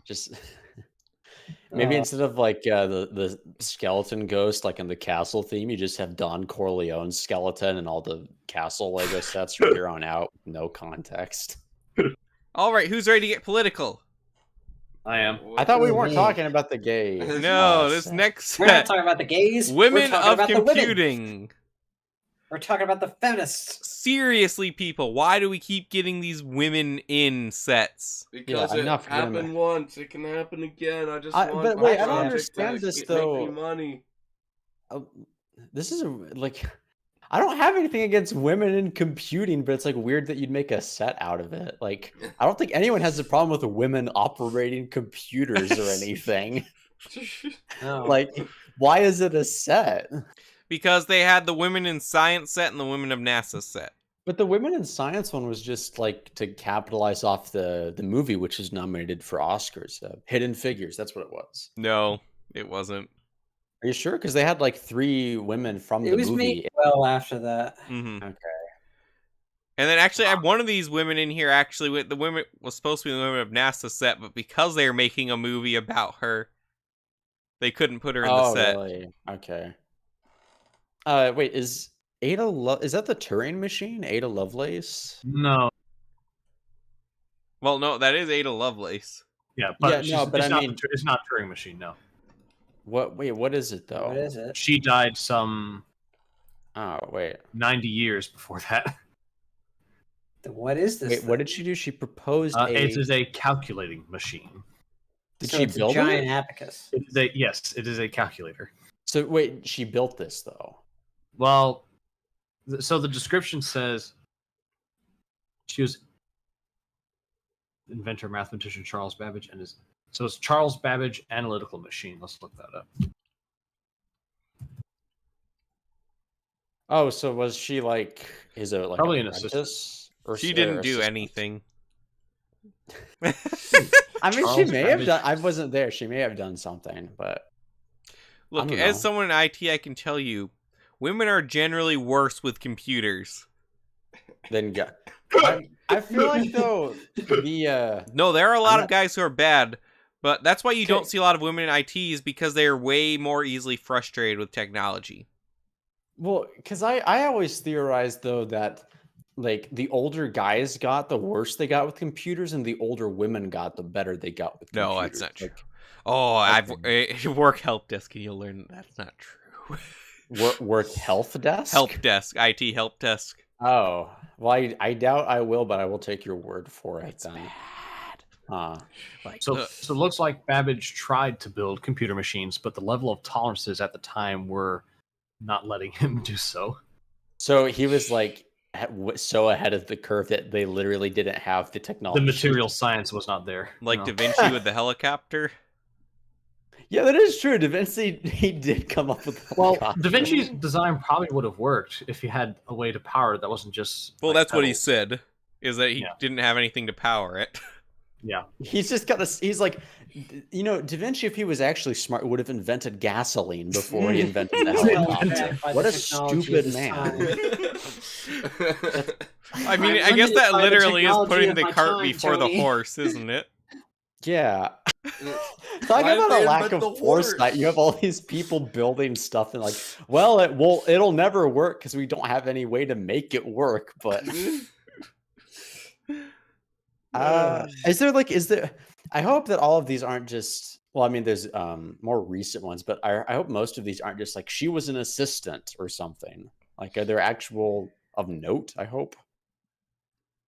Just maybe Oh. instead of like the skeleton ghost like in the castle theme, you just have Don Corleone's skeleton and all the castle Lego sets from here on out. No context. All right, who's ready to get political? I am. I thought we Ooh, weren't me. talking about the gay. No, uh, this set. next We're not set, talking about the gays. women We're talking of about the women. computing. We're talking about the feminists. Seriously, people, why do we keep getting these women in sets? Because Yeah, it enough happened women. once. It can happen again. I just I- want but my wait, I don't project understand to this, make though. me money. This is like I don't have anything against women in computing, but it's like weird that you'd make a set out of it. Like I don't think anyone has a problem with women operating computers or anything. No. Like, why is it a set? Because they had the women in science set and the women of NASA set. But the women in science one was just like to capitalize off the movie, which was nominated for Oscars. Hidden Figures, that's what it was. No, it wasn't. Are you sure? Because they had like 3 women from it the was movie. made well after that. hmm Okay. And then actually, I had one of these women in here. Actually, with the women was supposed to be the women of NASA set, but because they were making a movie about her, they couldn't put her in the Oh, set. really? Okay. Wait, is is that the Turing machine? Ada Lovelace? No. Well, no, that is Ada Lovelace. Yeah, but, Yeah, no, but it's I not mean- it's not Turing machine. No, What? Wait, what is it though? What is it? she died some Oh, wait. 90 years before that. What is this? Wait, what did she do? She proposed a. It is a calculating machine. Did So she it's build a giant it? abacus. It is a, yes, it is a calculator. So wait, she built this though. Well, so the description says she was inventor, mathematician Charles Babbage, and so it's Charles Babbage analytical machine. Let's look that up. Oh, so was she like Probably an apprentice? Or She s- didn't or do assistant? anything. I mean, she Charles may have Babbage. done. I wasn't there. She may have done something, but Look, don't as know. someone in IT, I can tell you, women are generally worse with computers. then go. I feel like though the No, there are a lot I'm of guys who are bad, but that's why you don't Okay. see a lot of women in IT is because they are way more easily frustrated with technology. well, because I always theorized though that like the older guys got, the worse they got with computers, and the older women got, the better they got with computers. No, that's not true. Like, Oh, I've work help desk, and you'll learn that's not true. work health desk. Help desk, IT help desk. Oh, well, I doubt I will, but I will take your word for it. It's then. bad. Like, So it looks like Babbage tried to build computer machines, but the level of tolerances at the time were not letting him do so. So he was like so ahead of the curve that they literally didn't have the technology. The material science was not there. like no. Da Vinci with the helicopter. Yeah, that is true. Da Vinci, he did come up with. The Well, helicopter. Da Vinci's design probably would have worked if he had a way to power it that wasn't just. Well, like, that's what he pedals. said. Is that he Yeah. didn't have anything to power it. Yeah. He's just got this. He's like, Da Vinci, if he was actually smart, would have invented gasoline before he invented the helicopter. What a stupid man. I mean, I'm I guess limited that by the literally is technology putting of the my cart time, before the Tony. horse, isn't it? Yeah. Talk Why did about they a lack invent of the foresight. horse? You have all these people building stuff and like, well, it'll never work because we don't have any way to make it work. But is there? I hope that all of these aren't just. Well, I mean, there's more recent ones, but I hope most of these aren't just like she was an assistant or something. Like, are there actual of note? I hope.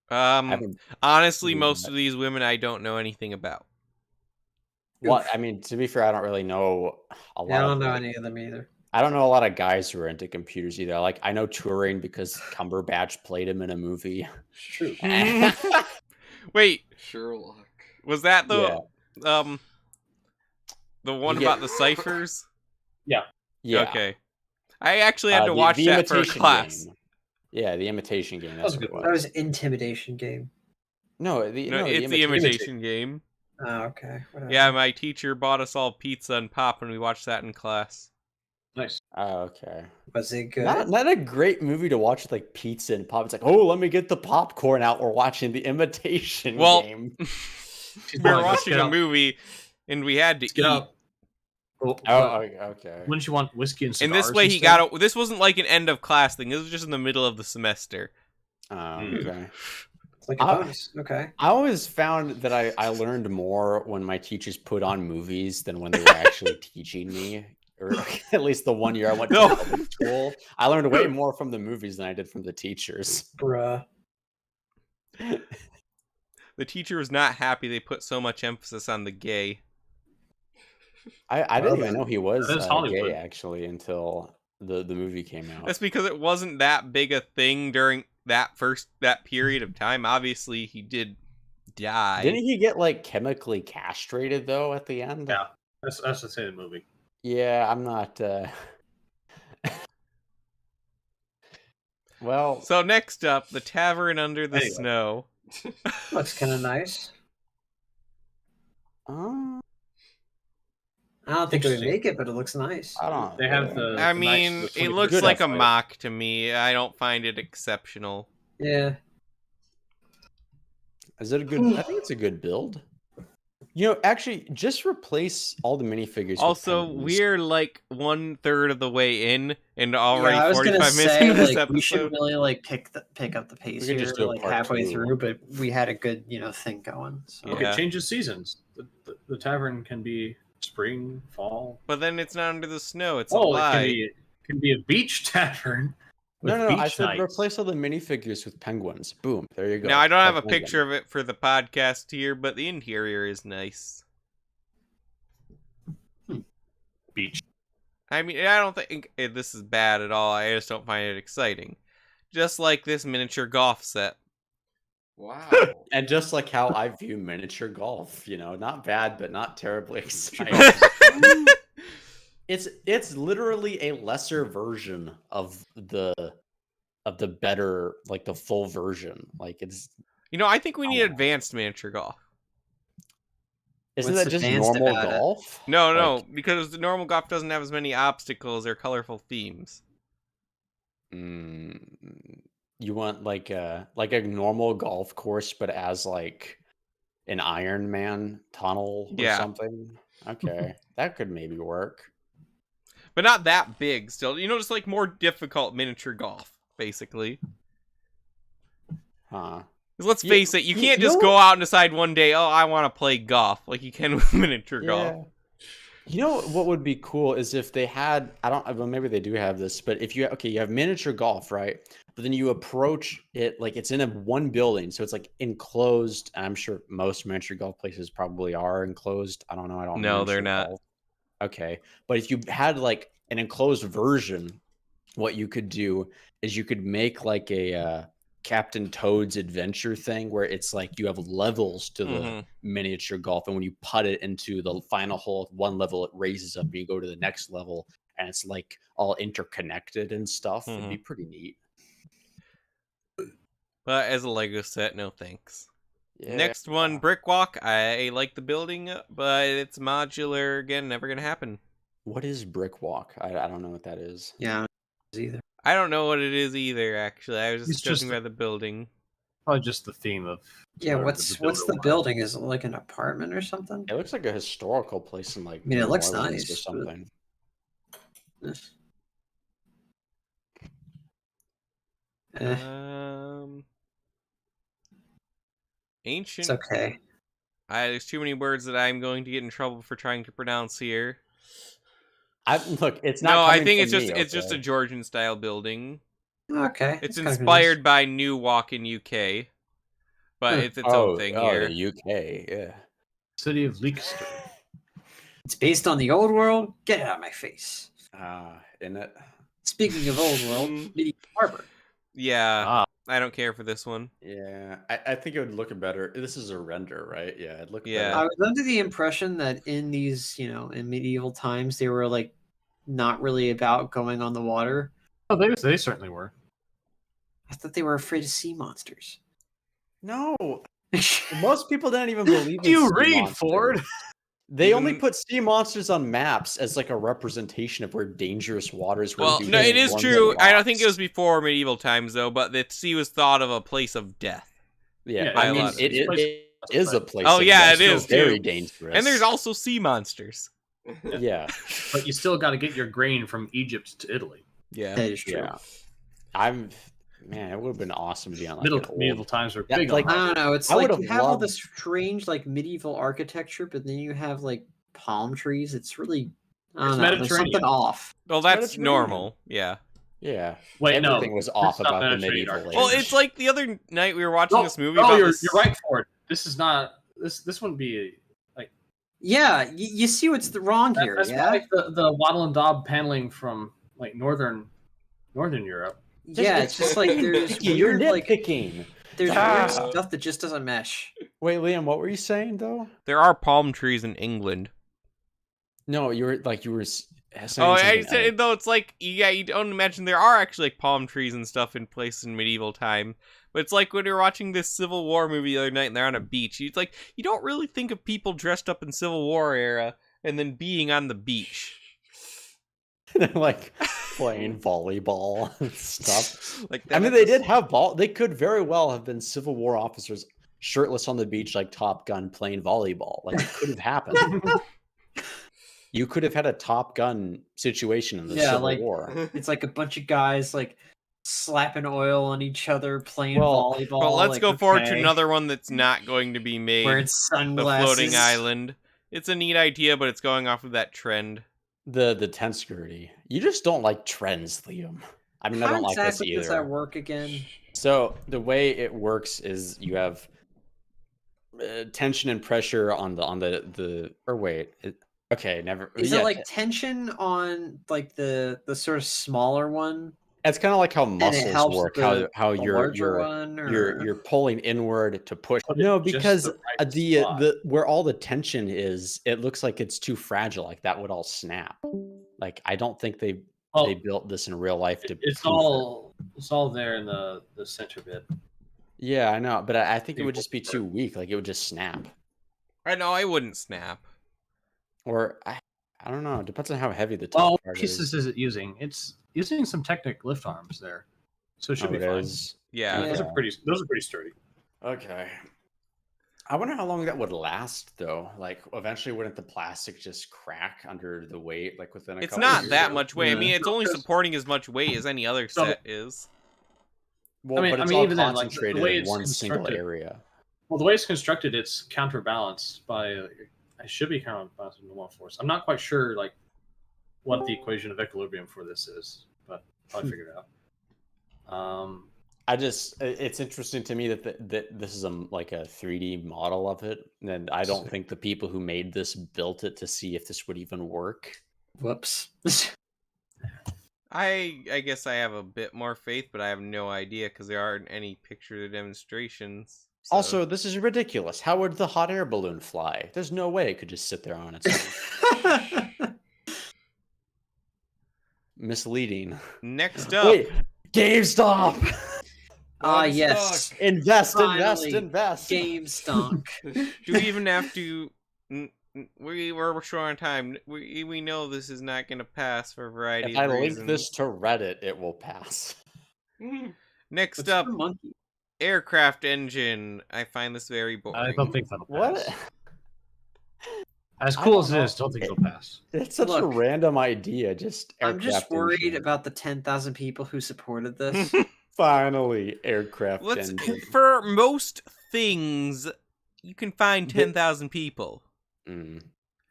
I haven't Honestly, read most that. of these women I don't know anything about. Well, I mean, to be fair, I don't really know a lot. Yeah, I don't of, know like, any of them either. I don't know a lot of guys who are into computers either. Like, I know Turing because Cumberbatch played him in a movie. True. Wait, Sherlock. was that the one Yeah. about the ciphers? Yeah. Okay. I actually had to watch the that for a Imitation class. Game. Yeah, the imitation game. That was That's a what good it That was. was Intimidation Game. No, No, it's the imitation game. Oh, okay. Whatever. Yeah, my teacher bought us all pizza and pop, and we watched that in class. Nice. Oh, okay. Was it good? Not a great movie to watch with like pizza and pop. It's like, oh, let me get the popcorn out. We're watching the imitation Well, game. we were like, let's watching get a out. movie, and we had to Let's get eat. out. Oh, Oh, okay. Wouldn't you want whiskey and And cigars? this way, he instead? got. This wasn't like an end of class thing. This was just in the middle of the semester. Okay. It's like a I- bonus. Okay. I always found that I learned more when my teachers put on movies than when they were actually teaching me. Or at least the 1 year I went to No. public school. I learned way more from the movies than I did from the teachers. Bruh. The teacher was not happy they put so much emphasis on the gay. I didn't even know he was That is Hollywood. gay actually until the movie came out. That's because it wasn't that big a thing during that period of time. Obviously, he did die. Didn't he get like chemically castrated though at the end? Yeah. That's the same movie. Yeah, I'm not. Well, So next up, the Tavern Under the Anyway. Snow. Looks kind of nice. uh, I don't think it would Interesting. make it, but it looks nice. I don't. They have the. I the mean, nice, the it 20 looks good like a effort. mock to me. I don't find it exceptional. Yeah. Is it a good? I think it's a good build. You know, actually, just replace all the minifigures. with Also, penguins. we're like 1/3 of the way in, and already yeah, I was 45 gonna minutes say into this like we should episode. really like pick up the pace We could here, just do a like part halfway 2. through, but we had a good thing going. So. Look, Yeah. it changes seasons. The tavern can be spring, fall. But then it's not under the snow. It's a Oh, lie. it can be a beach tavern. With No. I beach said nights. replace all the minifigures with penguins. Boom. There you go. Now I don't have a Penguin. picture of it for the podcast here, but the interior is nice. beach. I mean, I don't think this is bad at all. I just don't find it exciting. Just like this miniature golf set. Wow. And just like how I view miniature golf, not bad, but not terribly exciting. It's literally a lesser version of the better, like the full version. Like it's I think we need Oh. advanced miniature golf. isn't What's that just advanced normal about it? golf? No, because the normal golf doesn't have as many obstacles or colorful themes. You want like a normal golf course, but as like an Iron Man tunnel or Yeah. something. Okay, that could maybe work. But not that big still. Just like more difficult miniature golf, basically. Huh. 'Cause let's You- face it, you you- can't you just know go out and decide one day, oh, I want to play golf, like you can with miniature golf. Yeah. You know what would be cool is if they had, well, maybe they do have this, but if you have miniature golf, right? But then you approach it like it's in one building, so it's like enclosed. And I'm sure most miniature golf places probably are enclosed. I don't know. I don't. No, they're miniature not. golf. Okay, but if you had like an enclosed version, what you could do is you could make like a Captain Toad's Adventure thing where it's like you have levels to the miniature golf, and when you putt it into the final hole at one level, it raises up and you go to the next level, and it's like all interconnected and stuff. It'd be pretty neat. But as a Lego set, no thanks. Yeah. Next one, Brick Walk. I like the building, but it's modular. Again, never gonna happen. What is Brick Walk? I don't know what that is. Yeah, either. I don't know what it is either, actually. I was It's just judging just- by the building. Probably just the theme of. Yeah, whatever what's the builder was. building? Is it like an apartment or something? It looks like a historical place in like I mean, it looks New Orleans nice, or but- something. Ancient. It's okay. There's too many words that I'm going to get in trouble for trying to pronounce here. Look, it's not. No, I coming think from it's just okay? a Georgian style building. Okay. It's that's kinda inspired by New Walk in UK, but it's its own thing here. The UK, yeah. City of Leicester. nice. It's based on the old world. Get it out of my face. In it. Speaking of old world, Medieval Harbor. Yeah, Ah, I don't care for this one. Yeah, I think it would look better. This is a render, right? Yeah, it'd look Yeah. I better. was under the impression that in these, in medieval times, they were like not really about going on the water. oh, they certainly were. I thought they were afraid of sea monsters. No, most people didn't even believe in You sea read, monsters. Ford. They only Even- put sea monsters on maps as like a representation of where dangerous waters were. Well, due no, to it is storms true. and I don't think it rocks. was before medieval times though, but the sea was thought of a place of death. Yeah, Yeah, I I mean, love it it. is a place. Oh, of yeah, death, it so is, very too. dangerous. And there's also sea monsters. yeah, But you still got to get your grain from Egypt to Italy. Yeah. That is true. yeah. Man, it would have been awesome to be on like an Medieval old. times were Yeah, big like- on I that. don't know. It's I like would've you have all loved- this strange like medieval architecture, but then you have like palm trees. It's really I It's don't know. There's Mediterranean. something off. Well, that's Mediterranean. normal. Yeah. Yeah, Wait, no. everything was off It's not about the Mediterranean medieval architecture. age. Well, it's like the other night we were watching No, this movie oh, about you're this. right, Ford. This is not. This wouldn't be. Yeah, you see what's wrong here. That's Yeah, like the wattle and daub paneling from like northern Europe. yeah. It's just like there's Nitpicky, you're weird, like nitpicking. there's Ah. weird stuff that just doesn't mesh. Wait, Liam, what were you saying though? There are palm trees in England. No, you were saying Oh, I something said else. though it's like you don't imagine there are actually like palm trees and stuff in place in medieval time. But it's like when you're watching this Civil War movie the other night and they're on a beach. It's like you don't really think of people dressed up in Civil War era and then being on the beach. They're like playing volleyball and stuff. Like I mean, they did have ball. They could very well have been Civil War officers shirtless on the beach like Top Gun playing volleyball. Like it could have happened. You could have had a Top Gun situation in the Yeah, Civil like- War. It's like a bunch of guys like slapping oil on each other, playing Well, volleyball. Well, let's like, go forward to okay, another one that's not going to be made. wearing The sunglasses. floating island. It's a neat idea, but it's going off of that trend. The tent security. You just don't like trends, Liam. I mean, I How don't like this exactly does that either. work again? So the way it works is you have tension and pressure on the or wait. Okay, never. Is yeah, it like tension on like the sort of smaller one, It's kind of like how it muscles helps work. the- How the you're larger one, or- you're pulling inward to push. Put it No, just because the right the spot. the where all the tension is, it looks like it's too fragile. Like that would all snap. Like I don't think they Well, built this in real life to. it's proof it. all there in the center bit. Yeah, I know, but I think it would People just be too weak. Like it would just snap. I know I wouldn't snap. Or I don't know. It depends on how heavy the Well, top what part pieces is it using? It's using some Technic lift arms there, so it should Oh, be it fine. is. Yeah. Yeah. Those are pretty sturdy. Okay. I wonder how long that would last, though. Like, eventually, wouldn't the plastic just crack under the weight, like within a It's couple not years? that much weight. I Yeah. mean, it's only supporting as much weight as any other So- set is. Well, I mean- but it's I mean, all even then, like, the concentrated way in it's one single constructed- area. Well, the way it's constructed, it's counterbalanced by. I should be counterbalanced with one force. I'm not quite sure, like, what the equation of equilibrium for this is, but I'll figure it out. It's interesting to me that this is like a 3D model of it, and I don't think the people who made this built it to see if this would even work. Whoops. I guess I have a bit more faith, but I have no idea because there aren't any picture demonstrations. So- Also, this is ridiculous. How would the hot air balloon fly? There's no way it could just sit there on its own. Misleading. next up, Wait, GameStop! Ah, Unstuck. yes. Invest, Finally, invest. Game stunk. do we even have to? We're short on time. We know this is not going to pass for a variety If of I reasons. link this to Reddit, it will pass. Next What's up, the monkey? aircraft engine. I find this very boring. I don't think that'll What? pass. As I cool don't as it know. is, don't think it'll pass. It's such a Look, random idea. Just I'm just aircraft worried engine. about the 10,000 people who supported this. Finally, aircraft Let's engine. for most things, you can find 10,000 people, Mm.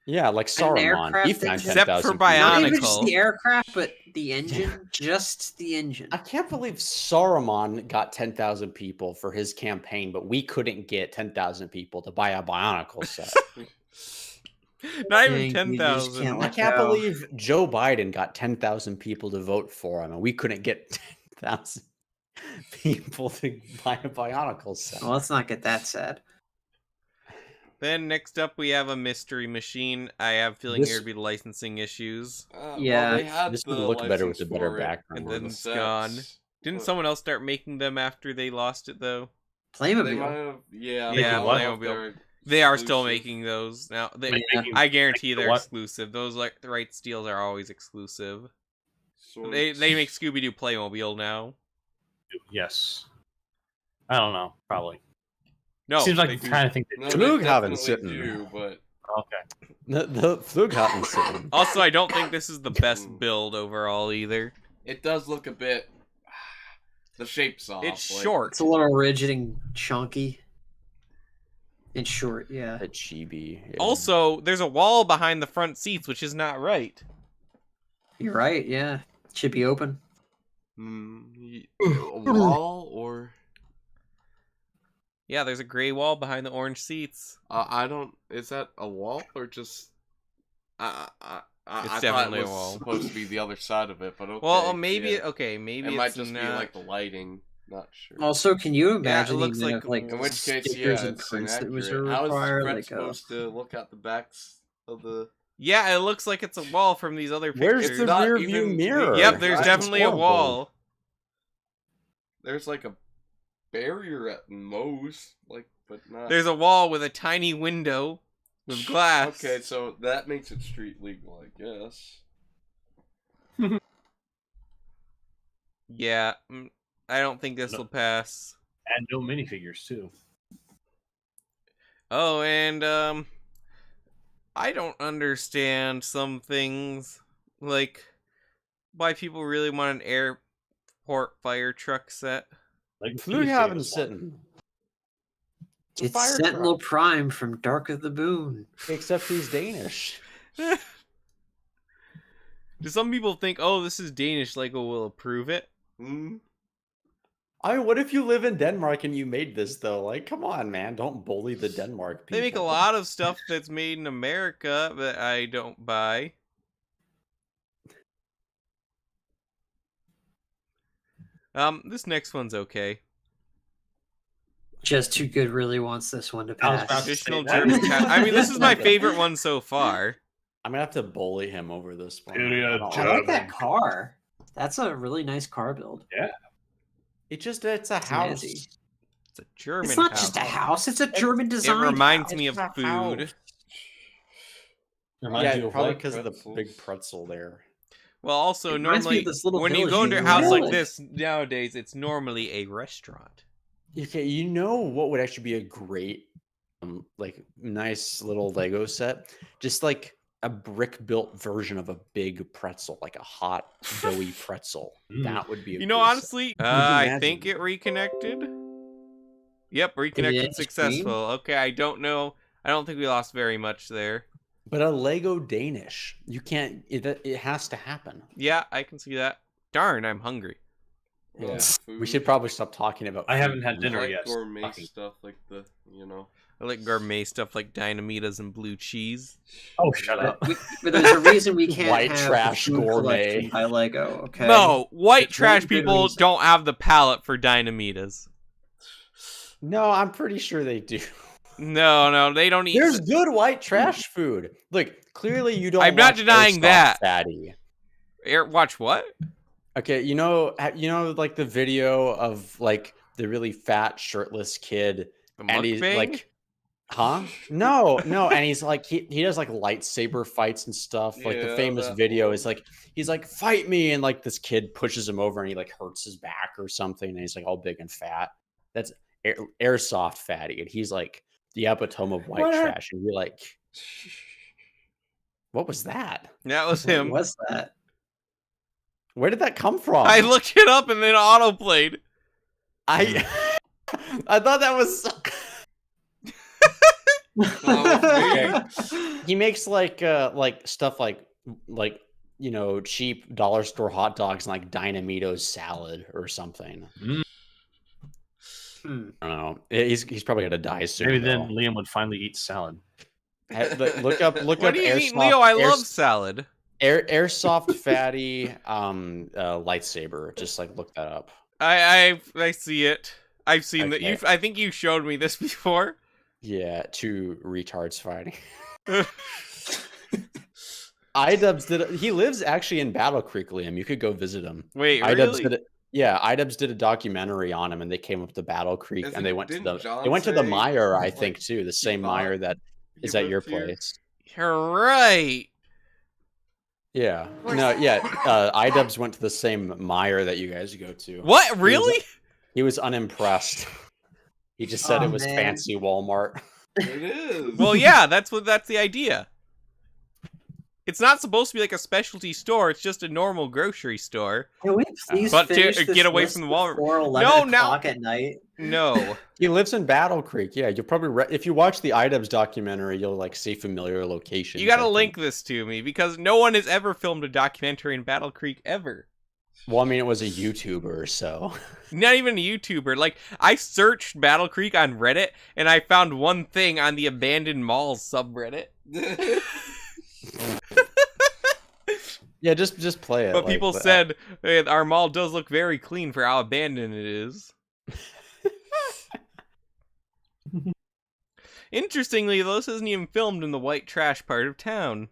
Yeah, like Saruman. He aircraft found engine? Except 10,000 for people. Not even just Bionicle. the aircraft, but the engine. Just the engine. I can't believe Saruman got 10,000 people for his campaign, but we couldn't get 10,000 people to buy a Bionicle set. not Dang, even you just 10,000. can't I let can't go. believe Joe Biden got 10,000 people to vote for him, and we couldn't get 10,000 people to buy a Bionicle set. Well, let's not get that sad. Then next up, we have a mystery machine. I have a feeling This- there'd be licensing issues, Yeah. Well, they had This would the look better with license a better for it background. and for then the it's gone. sets, Didn't but someone else start making them after they lost it though? They might Playmobil. have, yeah. Yeah, I don't know if Playmobil. they're They are still exclusive. making those now. Yeah. I guarantee Making they're what? exclusive. Those like the rights deals are always exclusive. Sort They make Scooby Doo Playmobil now. Yes. I don't know. Probably. No, Seems like they the do. kind of thing. No, They do. they Flughaven definitely sitting. do, but Okay. The Flughafen sitting. Also, I don't think this is the best build overall either. it does look a bit. The shape's off. It's like- short. It's a little rigid and chunky. And short, yeah. A chibi. Yeah. Also, there's a wall behind the front seats, which is not right. You're right, yeah. Should be open. A wall or Yeah, there's a gray wall behind the orange seats. I don't. Is that a wall or just? I thought definitely it a was wall. supposed to be the other side of it, but okay. Well, maybe yeah. okay, maybe it it's might just not. be like the lighting. Not sure. Also, can you imagine looks the amount like- of, In which case, stickers yeah, and it's prints that was inaccurate. How is required? Brett Like, supposed to look at the backs of the? Yeah, it looks like it's a wall from these other Where's pictures. the not rear even view legal. mirror? Yep, there's That's definitely a horrible. wall. There's like a barrier at most, like, but not. There's a wall with a tiny window with glass. Okay, so that makes it street legal, I guess. Yeah, I don't think this No. will pass. And no minifigures too. Oh, and I don't understand some things, like why people really want an airport fire truck set. Like Flughaven minifigures. sitting. a it's fire Sentinel truck. Prime from Dark of the Moon. Except he's Danish. Do some people think, oh, this is Danish, Lego will approve it? Hmm? I mean, what if you live in Denmark and you made this though? Like, come on, man, don't bully the Denmark people. They make a lot of stuff that's made in America that I don't buy. This next one's okay. Just Too Good really wants this one to I was pass. about to Traditional say that. German cat. I mean, this is my favorite one so far. I'm gonna have to bully him over this one. Idiot I don't- I like that German. car. That's a really nice car build. it's a house. Snazzy. It's a German It's not house. just a house, it's a German It design. reminds me of It's a food. house. Reminds Yeah, you of probably what? because of the Pretzels. big pretzel there. Well, also, It reminds me normally, of this little when you village go into a in house like Ireland. this, nowadays, it's normally a restaurant. Okay, you know what would actually be a great, like, nice little Lego set? Just like a brick-built version of a big pretzel, like a hot, doughy pretzel. Mm. That would be a You know, cool set. honestly, you I think imagine? it reconnected. Yep, Did reconnected it successful. Okay, I don't know. I don't think we lost very much there. But a Lego Danish, you can't. It has to happen. Yeah, I can see that. Darn, I'm hungry. Yeah. We Food. should probably stop talking about. I food haven't had now. I dinner like yet. gourmet Fucking- stuff like the, you know. I like gourmet stuff like Dynamitas and blue cheese. Oh, shut up. But there's a reason we can't White have trash the food gourmet. collection by Lego. Okay. No, white There's trash one good people reason. don't have the palate for Dynamitas. No, I'm pretty sure they do. No, they don't eat. There's good white trash food. Look, clearly you don't. I'm not watch denying Airsoft that. Fatty. Watch what? Okay, you know, like the video of like the really fat shirtless kid, The and he's mukbang? like, huh? No, and he's like he does like lightsaber fights and stuff. Like the Yeah, famous that video one. is like he's like fight me, and like this kid pushes him over, and he like hurts his back or something, and he's like all big and fat. That's Airsoft Fatty, and he's like the epitome of white What? trash, and you're like, what was that? That was What him. was that? Where did that come from? I looked it up and then autoplayed. I thought that was. He makes like stuff like you know cheap dollar store hot dogs and like Dynamito's salad or something. Hmm. I don't know. He's probably gonna die soon. Maybe though. then Liam would finally eat salad. Look up What do you mean, Airsoft, Leo? I love salad. Airsoft Fatty lightsaber. Just like look that up. I see it. I've seen that. Okay. I think you showed me this before. Yeah, two retards fighting. iDubbbz did. He lives actually in Battle Creek, Liam. You could go visit him. Wait, iDubbbz really? did it. Yeah, iDubbbz did a documentary on him, and they came up to Battle Creek, and they went to Didn't the John they went to the say, Mire, I like, think, too. The same thought Mire that he is at your lived here? place. You're right. Yeah, no, yeah. iDubbbz went to the same Mire that you guys go to. What? Really? He was unimpressed. He just said Oh, it was man. fancy Walmart. It is. Well, yeah. That's the idea. It's not supposed to be like a specialty store. It's just a normal grocery store. Can we please But to finish this get away list from the Walmart- before 11 No, now- o'clock at night? No. He lives in Battle Creek. Yeah, you'll probably if you watch the iDubbbz documentary, you'll like see familiar locations. You gotta I think. link this to me because no one has ever filmed a documentary in Battle Creek ever. Well, I mean, it was a YouTuber, so. Not even a YouTuber. Like, I searched Battle Creek on Reddit and I found one thing on the abandoned malls subreddit. Yeah, just play it. But like, people said hey, our mall does look very clean for how abandoned it is. Interestingly, though, this isn't even filmed in the white trash part of town.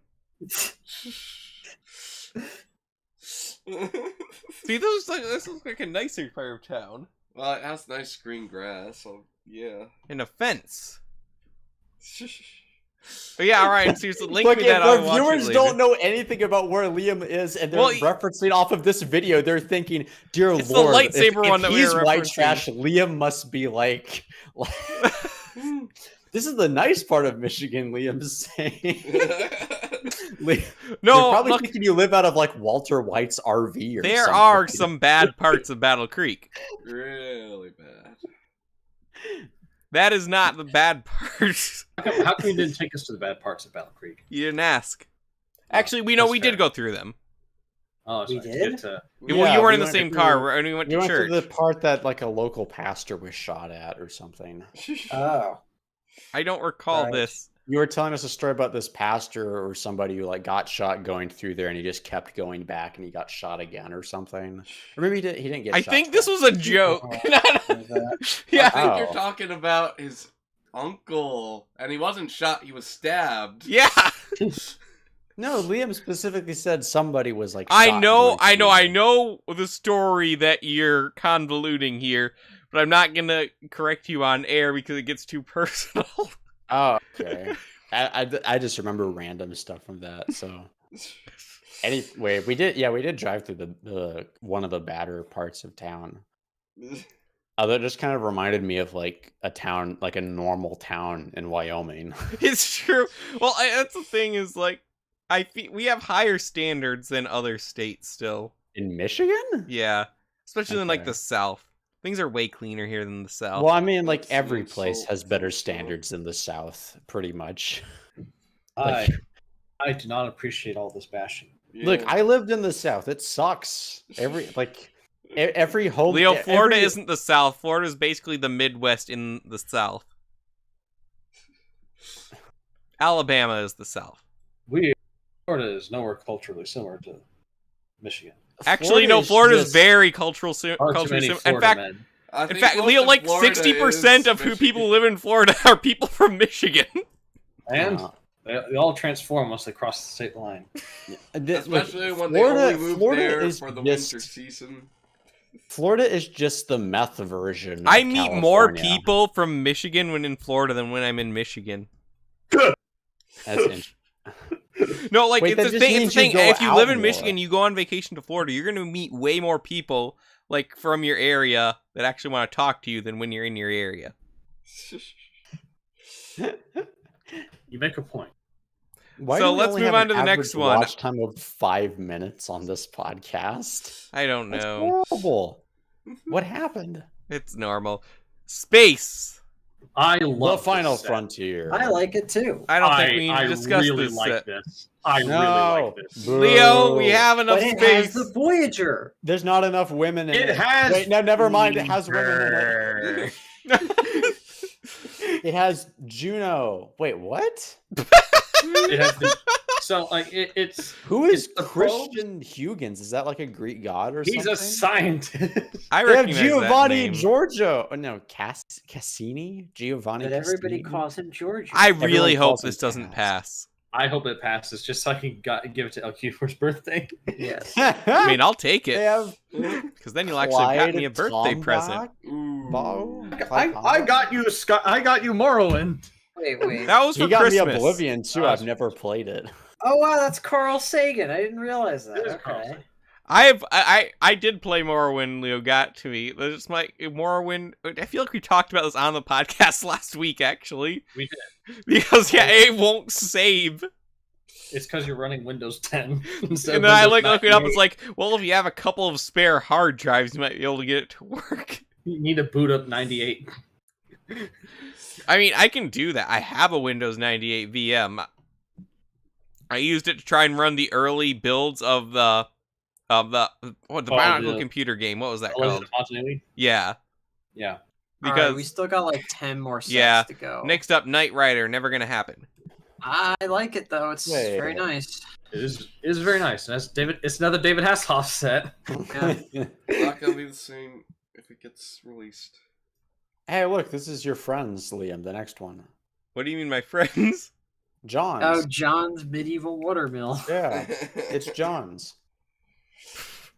See, this looks like a nicer part of town. Well, it has nice green grass, so yeah. And a fence. But yeah, alright, seriously, link Look, me if that. I'll the watch it viewers later. don't know anything about where Liam is, and they're Well, referencing off of this video, they're thinking, "Dear It's the Lord, lightsaber if one that we he's were white referencing." trash, Liam must be like." This is the nice part of Michigan. Liam's saying. They're No, probably look, thinking you live out of like Walter White's RV or there something. are some bad parts of Battle Creek. Really bad. That is not the bad part. How come you didn't take us to the bad parts of Battle Creek? You didn't ask. Actually, we know that's we fair. did go through them. Oh, We sorry, did? to Well, Yeah, you weren't we in the went same to- car. We went We to went church. to the part that like a local pastor was shot at or something. Oh. I don't recall Right. this. You were telling us a story about this pastor or somebody who like got shot going through there, and he just kept going back, and he got shot again or something. Or maybe he didn't get. I shot think this twice. was a joke. I Yeah. think you're Oh. talking about his uncle, and he wasn't shot; he was stabbed. Yeah. No, Liam specifically said somebody was like. I shot know going through. the story that you're convoluting here, but I'm not gonna correct you on air because it gets too personal. Oh, okay. I just remember random stuff from that. So anyway, we did drive through the one of the badder parts of town. That just kind of reminded me of like a town, like a normal town in Wyoming. It's true. Well, that's the thing is like, we have higher standards than other states still. In Michigan? Yeah, especially in like Okay. the South. Things are way cleaner here than the South. Well, I mean, like It's every so- place has better so- standards than the South, pretty much. I Like, I do not appreciate all this bashing. look, I lived in the South. It sucks. Every home. Leo, Florida every- isn't the South. Florida is basically the Midwest in the South. Alabama is the South. Florida is nowhere culturally similar to Michigan. Actually, no, is Florida's just- very culturally Far too culturally many similar. In Florida fact, men. I in think fact, most Leo, of like Florida 60% is of who people Michigan. live in Florida are people from Michigan. And Uh, they all transform once they cross the state line. Especially when Florida- they only move Florida there is for the just- winter season. Florida is just the meth version. I of meet more California. people from Michigan when in Florida than when I'm in Michigan. That's interesting. No, like Wait, it's that the just thing. It's means the you thing. go If you live out in more. Michigan, you go on vacation to Florida, you're gonna meet way more people like from your area that actually want to talk to you than when you're in your area. You make a point. Why So do we let's only move have on an to the next average one. Watch time of 5 minutes on this podcast. I don't That's know. horrible. What happened? It's normal. Space. I The love Final this set. Frontier. I like it too. I don't think we need I to discuss really this. like set. this. I No. really like this. Boo. Leo, we have enough But it space. has the Voyager. There's not enough women in it. It has. Wait, no, never mind. It has women in it. It has Juno. Wait, what? It has the, so like it's Who is It's the probe. Christian Huygens? Is that like a Greek god or he's something? a scientist. I They have recognize that Giovanni name. Giorgio. Oh, no, Cassini? Giovanni But everybody Cassini? calls him George. I Everyone really hope calls him this doesn't pass. I hope it passes just so I can give it to LQ for his birthday. Yes. I mean, I'll take they it have because then you'll actually have got Clyde me a birthday Tombach, present. Ooh. Bo, I Clyde Tombach. got you Scott. I got you Morrowind. Wait. That was for He got Christmas. me Oblivion too. Oh, I've never played it. Oh wow, that's Carl Sagan. I didn't realize that. It is Carl Okay. Sagan. I did play Morrowind. Leo got to me. That's just my Morrowind. I feel like we talked about this on the podcast last week, actually. We did. Because yeah, it won't save. It's because you're running Windows 10 instead And of then I Windows look it up. 98. It's like, well, if you have a couple of spare hard drives, you might be able to get it to work. You need to boot up 98. I mean, I can do that. I have a Windows 98 VM. I used it to try and run the early builds of the Bionicle the- computer game. What was that Oh, is called? it Continuity? Yeah, Yeah. because Alright, we still got like 10 more sets Yeah. to go. next up, Knight Rider. Never gonna happen. I like it though. It's Wait. very nice. It is very nice. And that's David. It's another David Hasselhoff set. It's not gonna be the same if it gets released. Hey, look, this is your friends, Liam. The next one, What do you mean, my friends? John's. Oh, John's medieval watermill. Yeah, it's John's.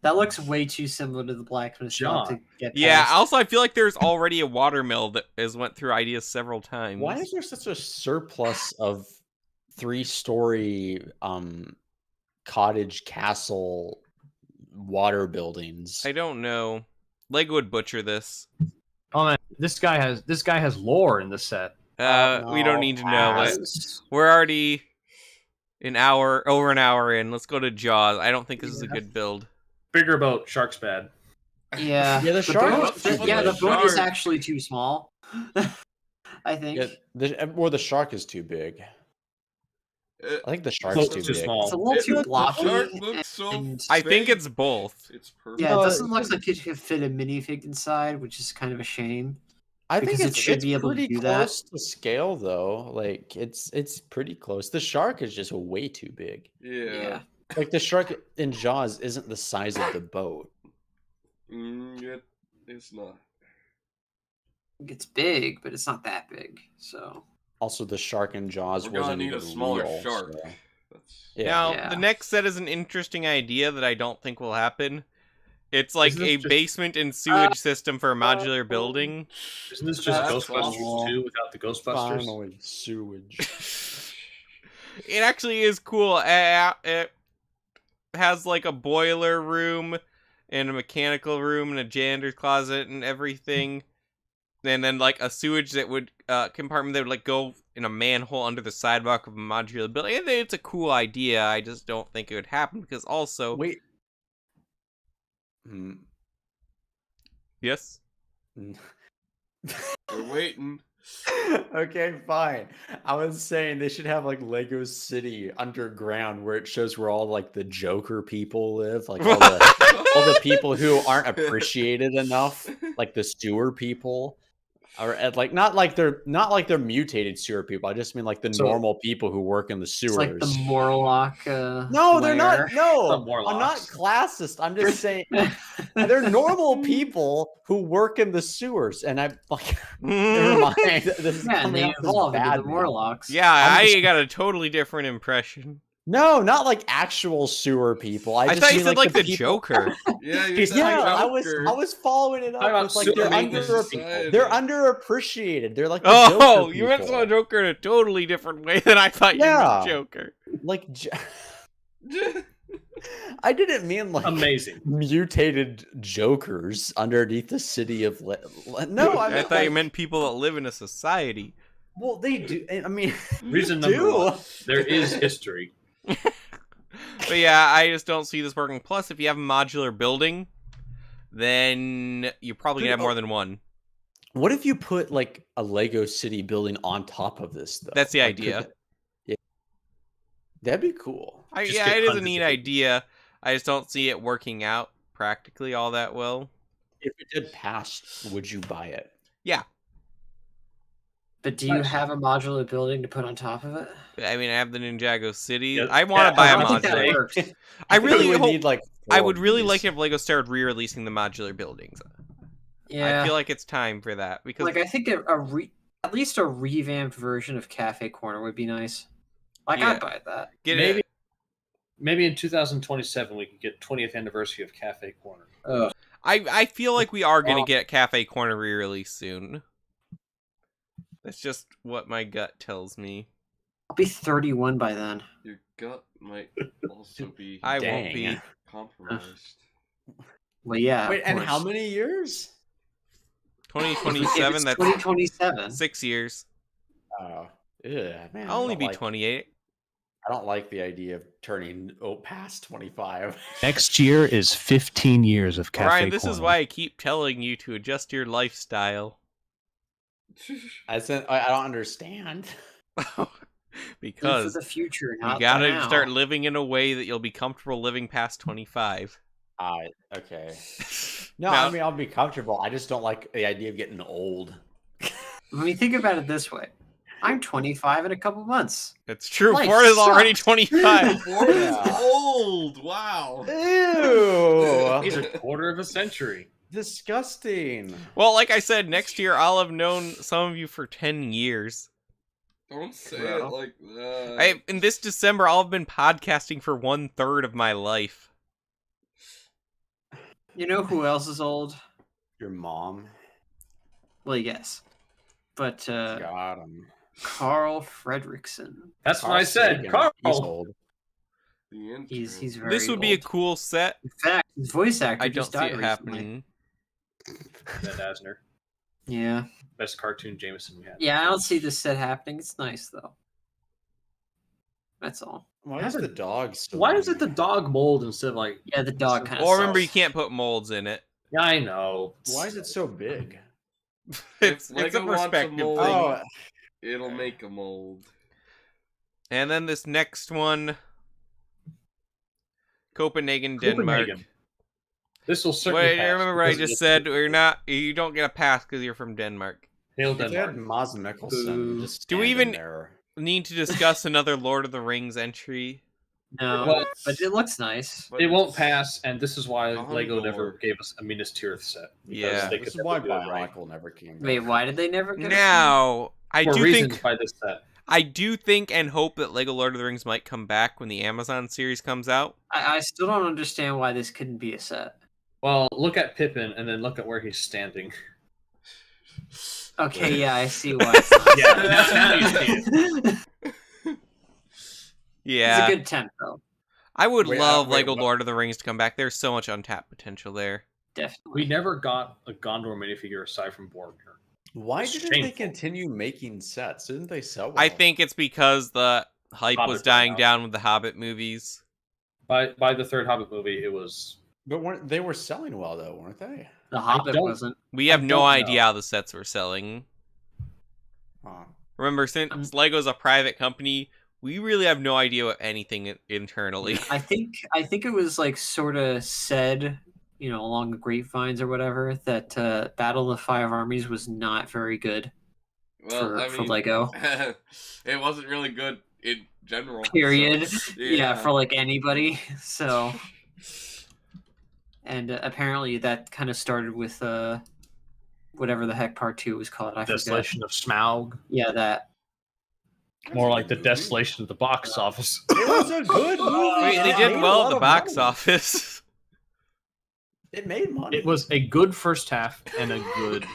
That looks way too similar to the blacksmith shop to John. get Yeah. past. Also, I feel like there's already a watermill that has went through ideas several times. Why is there such a surplus of 3-story cottage castle water buildings? I don't know. Lego would butcher this. Oh man, this guy has lore in this set. We don't need to know it. Yes. We're already over an hour in. Let's go to Jaws. I don't think this is a good build. Bigger boat, shark's bad. Yeah. Yeah, the shark boat- is too yeah, the big. boat is Shark. actually too small. I think. Yeah, or the shark is too big. I think the shark's Boat's too too big. small. It's a little too blocky. Shark looks so and- I think big. it's both. It's perfect. Yeah, it No, doesn't look like it could fit a minifig inside, which is kind of a shame. I think Because it it's should be able to pretty do that. close to scale though. Like it's pretty close. The shark is just way too big. Yeah. Like the shark in Jaws isn't the size of the boat. It's not. It's big, but it's not that big. So Also, the shark in Jaws We're gonna wasn't need even a smaller real, shark. so- That's... Yeah. Now, Yeah. the next set is an interesting idea that I don't think will happen. It's like Isn't this a just- basement and sewage system for a modular building. Isn't this just That's Ghostbusters cool. 2 without the Ghostbusters? Finally, sewage. It actually is cool. It has like a boiler room and a mechanical room and a janitor's closet and everything. And then like a sewage that would compartment that would like go in a manhole under the sidewalk of a modular building. I think it's a cool idea. I just don't think it would happen because also Wait. yes. We're waiting. Okay, fine. I was saying they should have like Lego City underground where it shows where all like the Joker people live, like all the people who aren't appreciated enough, like the sewer people. Or like not like they're mutated sewer people. I just mean like the So- normal people who work in the sewers. it's like the Morlock. No, they're not. lair. No, The I'm not Morlocks. classist. I'm just saying they're normal people who work in the sewers. And I'm like, never mind. This is Yeah, and coming they off as evolve into bad the now. Morlocks. Yeah, I'm just- I got a totally different impression. No, not like actual sewer people. I just thought you mean, said like the people- Joker. Yeah, you Yeah, said I was Joker. following it Talking up about with like sewer they're maintenance under people. they're underappreciated. They're like the Oh, Joker you went people. to Joker in a totally different way than I thought you Yeah. meant Joker. Like I didn't mean like Amazing. mutated jokers underneath the city of no. I, I meant, thought you like- meant people that live in a society. Well, they do. I mean, Reason they number do. one. There is history. But yeah, I just don't see this working. Plus, if you have a modular building, then you're probably gonna have more than one. What if you put like a Lego City building on top of this? Though That's the Like, could idea. that- yeah, that'd be cool. Just Yeah, get it is a hundreds neat of people. idea. I just don't see it working out practically all that well. If it did pass, would you buy it? But do you have a modular building to put on top of it? I mean, I have the Ninjago City. Yeah, I want to yeah, buy I a don't think that modular. works. I really would hope. need like. I 4 would really of like these. if Lego started re-releasing the modular buildings. Yeah, I feel like it's time for that because like I think at least a revamped version of Cafe Corner would be nice. Like Yeah. I'd buy that. get Maybe- it. Maybe in 2027 we can get 20th anniversary of Cafe Corner. Ugh. I feel like we are gonna Well- get Cafe Corner re-released soon. That's just what my gut tells me. I'll be 31 by then. Your gut might also be I won't Dang. be. compromised. Well, yeah. Wait, of and how course. many years? If 2027. it's That's 2027. 6 years. Oh, yeah, man. I'll only I don't be like- 28. I don't like the idea of turning past 25. Next year is 15 years of Cafe Ryan, this is Corner. why I keep telling you to adjust your lifestyle. I don't understand. Live Because for the future, you not gotta the now. start living in a way that you'll be comfortable living past 25. Okay. No, Now- I mean I'll be comfortable. I just don't like the idea of getting old. I mean, think about it this way. I'm 25 in a couple months. It's true. Life Ford is already sucks. 25. Ford is Yeah. old. Wow. He's Ew. a quarter of a century. Disgusting. Well, like I said, next year I'll have known some of you for 10 years. Don't say Bro. it like that. In this December, I'll have been podcasting for 1/3 of my life. You know who else is old? Your mom. Well, yes. But Got him. Carl Fredrickson. That's what I said. Carl. He's old. The intro. He's very This would be a old. cool set. In fact, his voice actor I don't just see died it recently. happening. Ned Asner. Yeah. Best cartoon Jameson we had. Yeah, I don't see this set happening. It's nice though. That's all. Why is the dog so Why is it the weird? dog mold instead of like? Yeah, the dog kind of. Well, remember, you can't put molds in it. Yeah, I know. Why is it so big? It's Lego a wants a perspective mold. thing. Oh, It'll make a mold. And then this next one, Copenhagen, Denmark. Copenhagen. This will certainly. Wait, pass remember what I because just it's- said? You don't get a pass because you're from Denmark. Hail If they had Denmark. Maz Mikkelsen, Boo. just Do we stand in even- there. Need to discuss another Lord of the Rings entry. No, Well, but it looks nice. But It won't it's- pass, and this is why Lego never Gondor. gave us a Minas Tirith set. Because Yeah. they This could is why never do it right. Bionicle never came back. Wait, why did they never get Now, I For do reasons think by this set. I do think and hope that Lego Lord of the Rings might come back when the Amazon series comes out. I still don't understand why this couldn't be a set. Well, look at Pippin, and then look at where he's standing. Okay, yeah, I see why. It's not Yeah, that's how you see it. Yeah, It's a good temp, though. I would Wait, love wait, Lego what? Lord of the Rings to come back. There's so much untapped potential there. Definitely. We never got a Gondor minifigure aside from Boromir. Why It's didn't they shameful. continue making sets? Didn't they sell well? I think it's because the hype Hobbit was died dying out. down with the Hobbit movies. By the third Hobbit movie, it was. But they were selling well, though, weren't they? The Hobbit don't- wasn't. We have I no don't idea know. how the sets were selling. Huh. Remember, since Lego's a private company, we really have no idea what anything internally. I think it was like sort of said, along the grapevines or whatever, that Battle of the Five Armies was not very good Well, for Lego. It wasn't really good in general. Period. so, Yeah, for like anybody. So, and apparently that kind of started with whatever the heck part 2 was called. I forget. Desolation of Smaug. Yeah, that. More like the desolation of the box office. It was a good movie. Wait, they It did made a well lot at the of box money. office. It made money. It was a good first half and a good.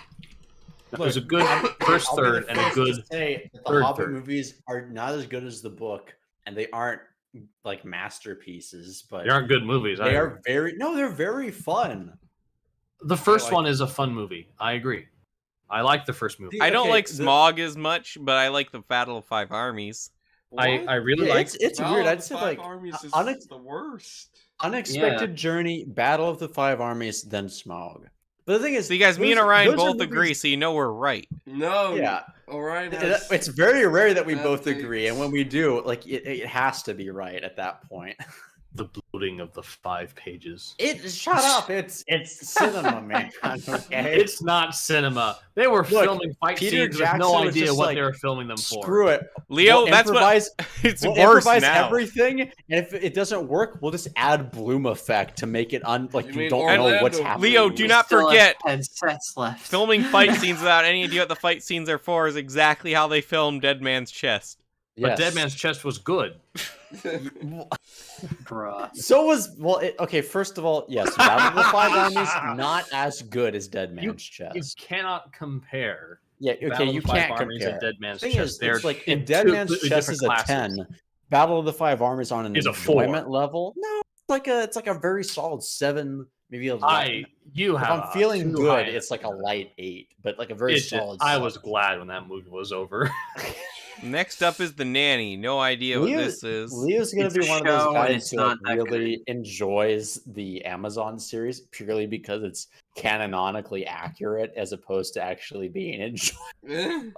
It was a good first I'll be third the and a first to good. say that the third Hobbit third. movies are not as good as the book, and they aren't like masterpieces, but They aren't good movies. they are they're very fun. The first like- one is a fun movie. I agree. I like the first movie. I don't Okay, like the- Smog as much, but I like the Battle of Five Armies. I really Yeah, like. it's Battle weird. of I'd say Five like Armies is unex- the worst. Unexpected Journey, Battle of the Five Armies, then Smog. But the thing is, So you guys, me and those- Orion those are both agree, movies- so you know we're right. No. Yeah. Orion It- has... It's very rare that we that both takes- agree, and when we do, like it has to be right at that point. the bloating of the 5 pages. Shut up! It's cinema, man. Okay, It's not cinema. They were Look, filming fight Peter scenes with no Jackson was idea just what like, they were filming them for. screw it. Leo, We'll that's improvise, what it's we'll worse improvise now. everything, and if it doesn't work, we'll just add bloom effect to make it like You you mean don't know what's Orlando happening. Leo, do not Still have forget, 10 sets left. filming fight scenes without any idea what the fight scenes are for is exactly how they filmed Dead Man's Chest. But Yes. Dead Man's Chest was good. Bruh. So was okay. First of all, yes, Battle of the Five Armies not as good as Dead Man's You Chest. cannot compare. Yeah, okay, Battle of you the Five can't Armies compare. and Dead Man's Thing Chest. is, They're it's like in if Dead two Man's completely Chest is a different classes. 10, Battle of the Five Armies on an Is a 4. enjoyment level. No, it's like a very solid 7, maybe a 11. You If have. I'm feeling too good, high it's like a light 8, but like a very solid. I 7. was glad when that movie was over. Next up is The Nanny. No idea what Leo- this is. Leo's gonna It's a be one of those show, and guys it's who not like, that really enjoys the Amazon series purely because it's canonically accurate as opposed to actually being enjoyed.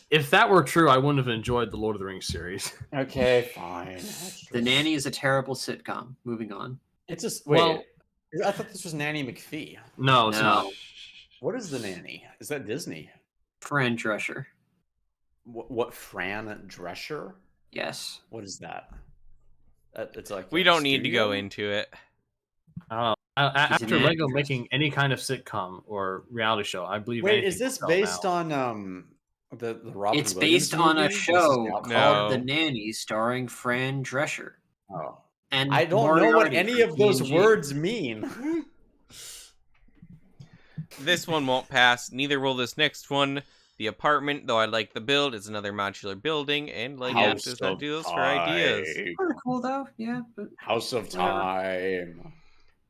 If that were true, I wouldn't have enjoyed the Lord of the Rings series. Okay, fine. That's The true. Nanny is a terrible sitcom. Moving on. It's just wait. Well- I thought this was Nanny McPhee. No, it's No. not. What is the Nanny? Is that Disney? Fran Drescher. What Fran Drescher? Yes. What is that? It's like We a don't need to go studio? into it. I don't know. After an Lego actress. making any kind of sitcom or reality show, I believe. Wait, anything is this will sell based now. on the Robin It's Williams based on a movie? show This is called No. The Nanny, starring Fran Drescher. Oh. And I don't know what Moriarty any from of those TNG. words mean. This one won't pass. Neither will this next one. The Apartment, though I like the build, is another modular building, and Lego House does not of do those for ideas. Time. Kind of cool though, yeah. But House of Time.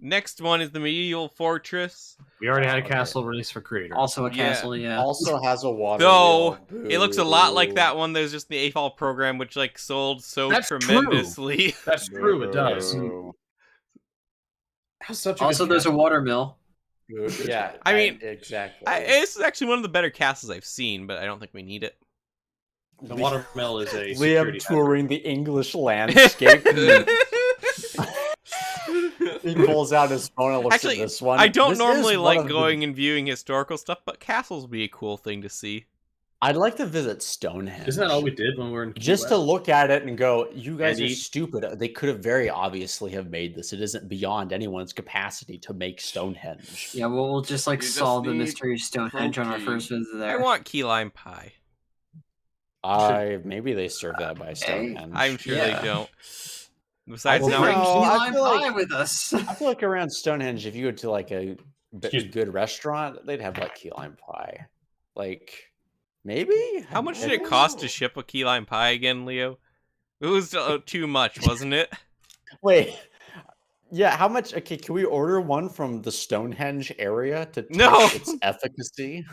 Next one is the Medieval Fortress. We already had a Okay. castle released for Creator. also a Yeah. castle, yeah. Also has a water. Though, wheel. it looks a lot like Boo. that one that was just the AFOL program, which like sold so That's true. tremendously. That's true. It does. Boo. That's such a Also, good there's a castle. watermill. Boo. Yeah, I mean, exactly. It's actually one of the better castles I've seen, but I don't think we need it. The watermill is a Liam security hazard. touring the English landscape. He pulls out his phone and looks Actually, at this one. I don't This is normally one like of the- going and viewing historical stuff, but castles would be a cool thing to see. I'd like to visit Stonehenge. Isn't that all we did when we were in Key Just to West? look at it and go, you guys And are eat. stupid. They could have very obviously have made this. It isn't beyond anyone's capacity to make Stonehenge. Yeah, well, we'll just like You just solve the need mystery of Stonehenge on our protein. first visit I there. want key lime pie. Maybe they serve that by Stonehenge. I'm sure Yeah. they don't. Besides, We'll now bring no, key I lime feel like- pie with us. I feel like around Stonehenge, if you go to like a Excuse me. good restaurant, they'd have like key lime pie. Like, maybe? how much did it cost to ship a key lime pie again, Leo? It was too much, wasn't it? Wait. Yeah, how much? Okay, can we order one from the Stonehenge area to test No. its efficacy?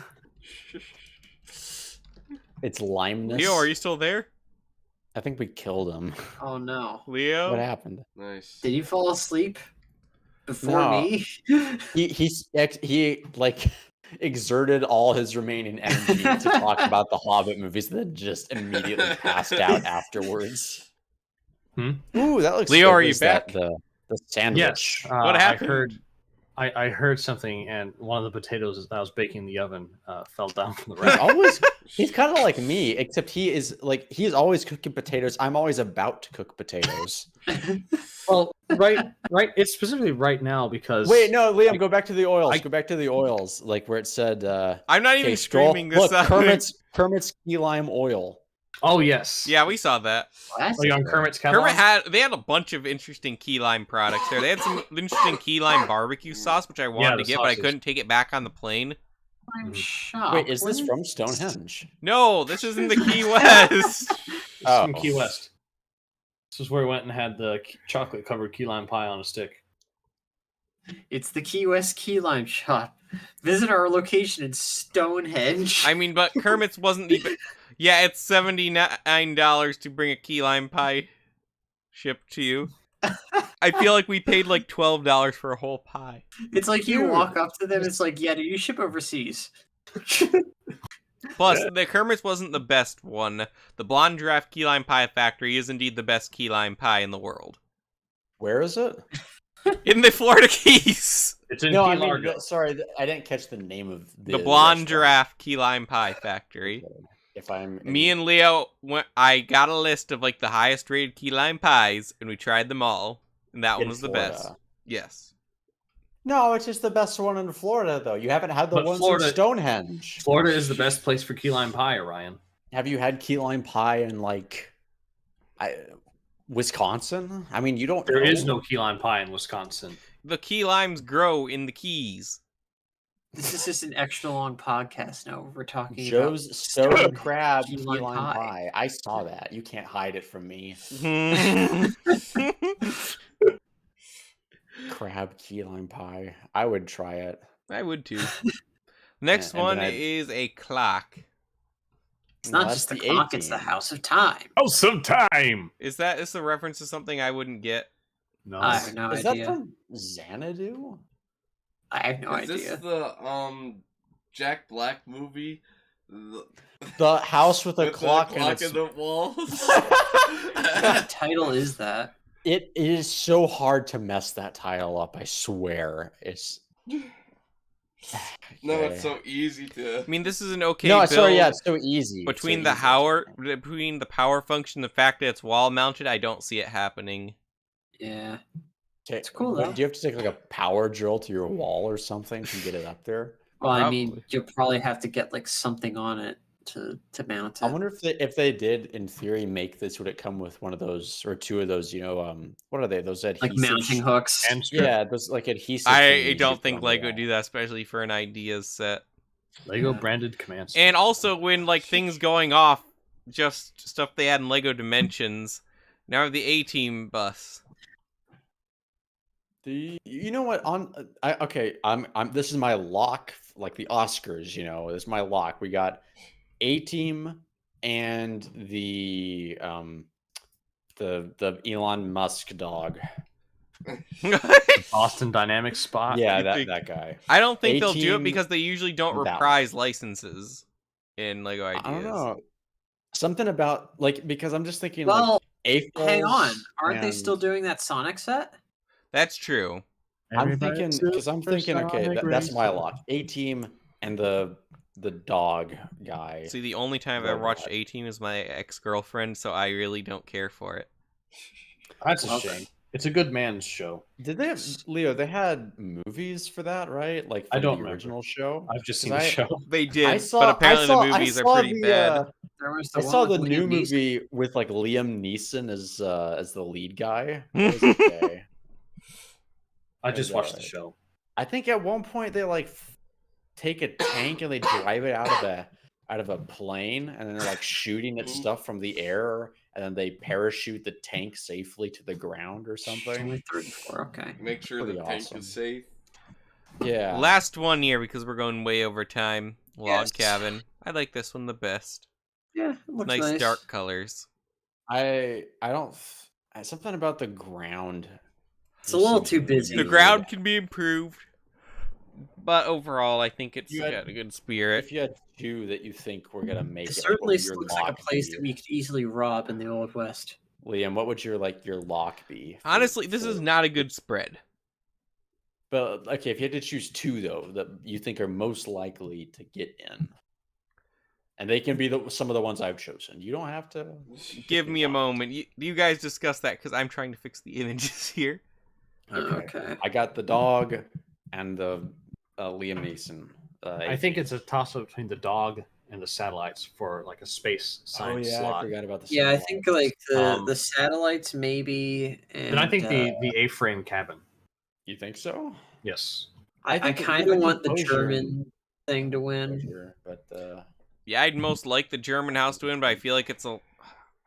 Its limeness? Leo, are you still there? I think we killed him. Oh no! Leo? What happened? Nice. Did you fall asleep before No. me? He like exerted all his remaining energy to talk about the Hobbit movies, then just immediately passed out afterwards. Hmm? Ooh, that looks. Leo, good. are you Was that back? The sandwich. Yes. What happened? I heard something, and one of the potatoes that I was baking in the oven fell down from the He's rack. always he's kind of like me, except he's always cooking potatoes. I'm always about to cook potatoes. Well, right. It's specifically right now because Wait, no, Liam, go back to the oils. I- Go back to the oils, like where it said. I'm not Okay, even scroll. streaming this Look, up. Kermit's key lime oil. Oh yes. Yeah, we saw that. What? Are you on Kermit's catalog? They had a bunch of interesting key lime products there. They had some interesting key lime barbecue sauce, which I wanted to the get, but I sauces. couldn't take it back on the plane. I'm Mhm. shocked. Wait, is this What? from Stonehenge? No, this is in the Key West. It's from Oh. Key West. This is where we went and had the chocolate covered key lime pie on a stick. It's the Key West Key Lime Shop. Visit our location in Stonehenge. I mean, but Kermit's wasn't even. Yeah, it's $79 to bring a key lime pie shipped to you. I feel like we paid like $12 for a whole pie. It's like you Dude. walk up to them. It's like, yeah, do you ship overseas? Plus, the Kermit's wasn't the best one. The Blonde Giraffe Key Lime Pie Factory is indeed the best key lime pie in the world. Where is it? In the Florida Keys! It's in No, Key I mean, Largo. sorry, I didn't catch the name of The Blonde restaurant. Giraffe Key Lime Pie Factory. If I'm Me and Leo I got a list of like the highest rated key lime pies, and we tried them all, and that one in was the Florida. best. Yes. No, it's just the best one in Florida, though. You haven't had the But ones Florida- in Stonehenge. Florida is the best place for key lime pie, Orion. Have you had key lime pie in like Wisconsin? I mean, you don't. There know. is no key lime pie in Wisconsin. The key limes grow in the Keys. This is just an extra long podcast now. We're talking Joe's about stone crab key key lime lime pie. pie. I saw that. You can't hide it from me. Crab key lime pie. I would try it. I would too. Next and one then is a clock. It's No, not that's just the the clock; it's the 18. House of Time. Oh, some time. Is a reference to something I wouldn't get? No. I have no Is idea. that from Xanadu? I have no Is idea. this the Jack Black movie? The house with a With clock, the and clock it's, in the walls. What title is that? it is so hard to mess that title up. I swear. It's No, Okay. it's so easy to. I mean, this is an okay no, build sorry. Yeah, it's so easy. It's between so the easy. between the power function, the fact that it's wall mounted. I don't see it happening. Yeah. It's cool, though. Do you have to take like a power drill to your wall or something to get it up there? Well, I mean, Probably. you'll probably have to get like something on it to mount it. I wonder if they did in theory make this, would it come with one of those or two of those? What are they? Those adhesive Like mounting hooks. And strip. Yeah, those like adhesive. I thingies you don't put think on the Lego wall. do that, especially for an ideas set. Lego Yeah. branded commands. And also, when like things going off, just stuff they had in Lego Dimensions. Now the A-Team bus. You know what? I'm. This is my lock, like the Oscars. You know, this is my lock. We got A-Team and the Elon Musk dog. Boston Dynamics spot. Yeah, you that think- that guy. I don't think they'll do it A-Team, because they usually don't that one. reprise licenses in Lego Ideas. I don't know. Something about like because I'm just thinking Well, like hang on. Aren't they and- still doing that Sonic set? That's true. I'm thinking because I'm thinking. Okay, Supersonic that's my racer. lock. A-Team and the dog guy. See, the only time I've ever watched A-Team is my ex-girlfriend, so I really don't care for it. That's a Okay. shame. It's a good man's show. Did they have Leo? They had movies for that, right? Like I from don't the remember. original show. I've just 'Cause seen the show. They did, I saw, but apparently I the saw, movies I are saw pretty the, bad. There was I the saw one the with new Liam Neeson. movie with like Liam Neeson as the lead guy. That was okay. I just watched the alright. show. I think at one point they like take a tank and they drive it out of a plane, and then they're like shooting at stuff from the air, and then they parachute the tank safely to the ground or something. Only 34. Okay. Make sure the Pretty tank awesome. is safe. Yeah. Last one here because we're going way over time. Log Yes. Cabin. I like this one the best. Yeah, it looks Nice, nice. dark colors. I don't something about the ground. It's a little seems too weird. busy. The ground can be improved, but overall, I think it's You had- got a good spirit. If you had two that you think were gonna make It it, certainly what would your looks like a lock place be? that we could easily rob in the Old West. Liam, what would your lock be? Honestly, this is not a good spread. But okay, if you had to choose two though that you think are most likely to get in, and they can be some of the ones I've chosen. You don't have to Give me a moment. You guys discuss that because I'm trying to fix the images here. Okay. I got the dog and the Liam Neeson. I think it's a toss-up between the dog and the satellites for like a space Oh science yeah, I slot. forgot about the. Yeah, I think like Um, the satellites maybe, And I think uh, the A-frame cabin. You think so? Yes. I think kind the of want the composure German thing to win. Composure, but Yeah, I'd most like the German house to win, but I feel like it's a.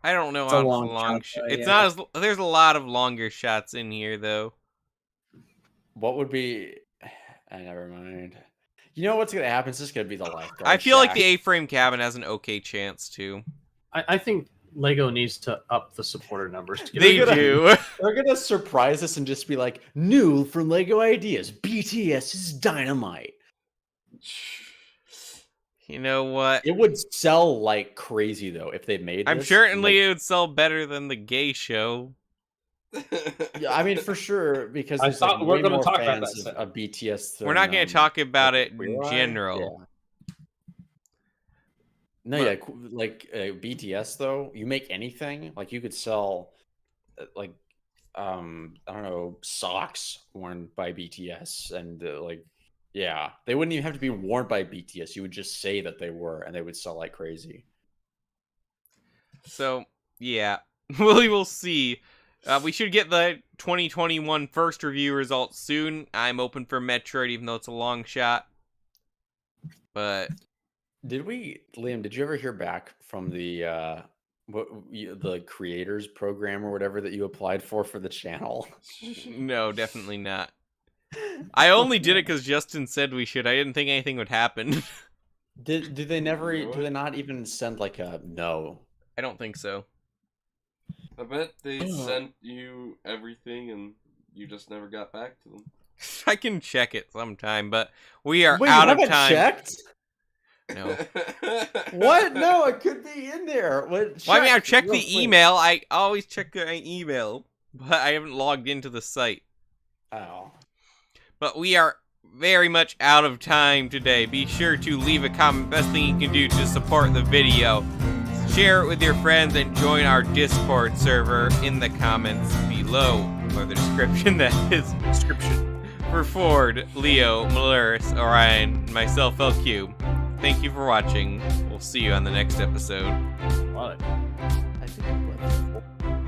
I don't know It's how a it's long a long shot, shot. though, It's yeah. not as. There's a lot of longer shots in here, though. what would be? Never mind. You know what's gonna happen? It's just gonna be the lifeguard. I feel like shack. the A-frame cabin has an okay chance too. I think Lego needs to up the supporter numbers. To get They gonna- do. They're gonna surprise us and just be like, "New from Lego Ideas, BTS is Dynamite." You know what? It would sell like crazy though if they made. I'm this, certainly like- it would sell better than the gay show. Yeah, I mean for sure because I there's, thought like, we're way gonna more talk about fans that of BTS. We're not than, going to talk about it we in are. general. Yeah. No, But- yeah, like BTS though, you make anything like you could sell, like, I don't know, socks worn by BTS, and like, yeah, they wouldn't even have to be worn by BTS. You would just say that they were, and they would sell like crazy. So, yeah, we will see. We should get the 2021 first review results soon. I'm open for Metroid, even though it's a long shot. But Liam, did you ever hear back from the the creators program or whatever that you applied for the channel? no, definitely not. I only did it because Justin said we should. I didn't think anything would happen. Do they not even send like a no? I don't think so. I bet they sent you everything and you just never got back to them. I can check it sometime, but we are Wait, out you of haven't time. checked? No. What? No, it could be in there. What? Well, I mean, I've checked real the quick. email. I always check my email, but I haven't logged into the site. Oh. But we are very much out of time today. Be sure to leave a comment. Best thing you can do to support the video. Share it with your friends and join our Discord server in the comments below, or the description, that is. Description. For Ford, Leo, Malaris, Orion, and myself, LQ. Thank you for watching. We'll see you on the next episode. What? I think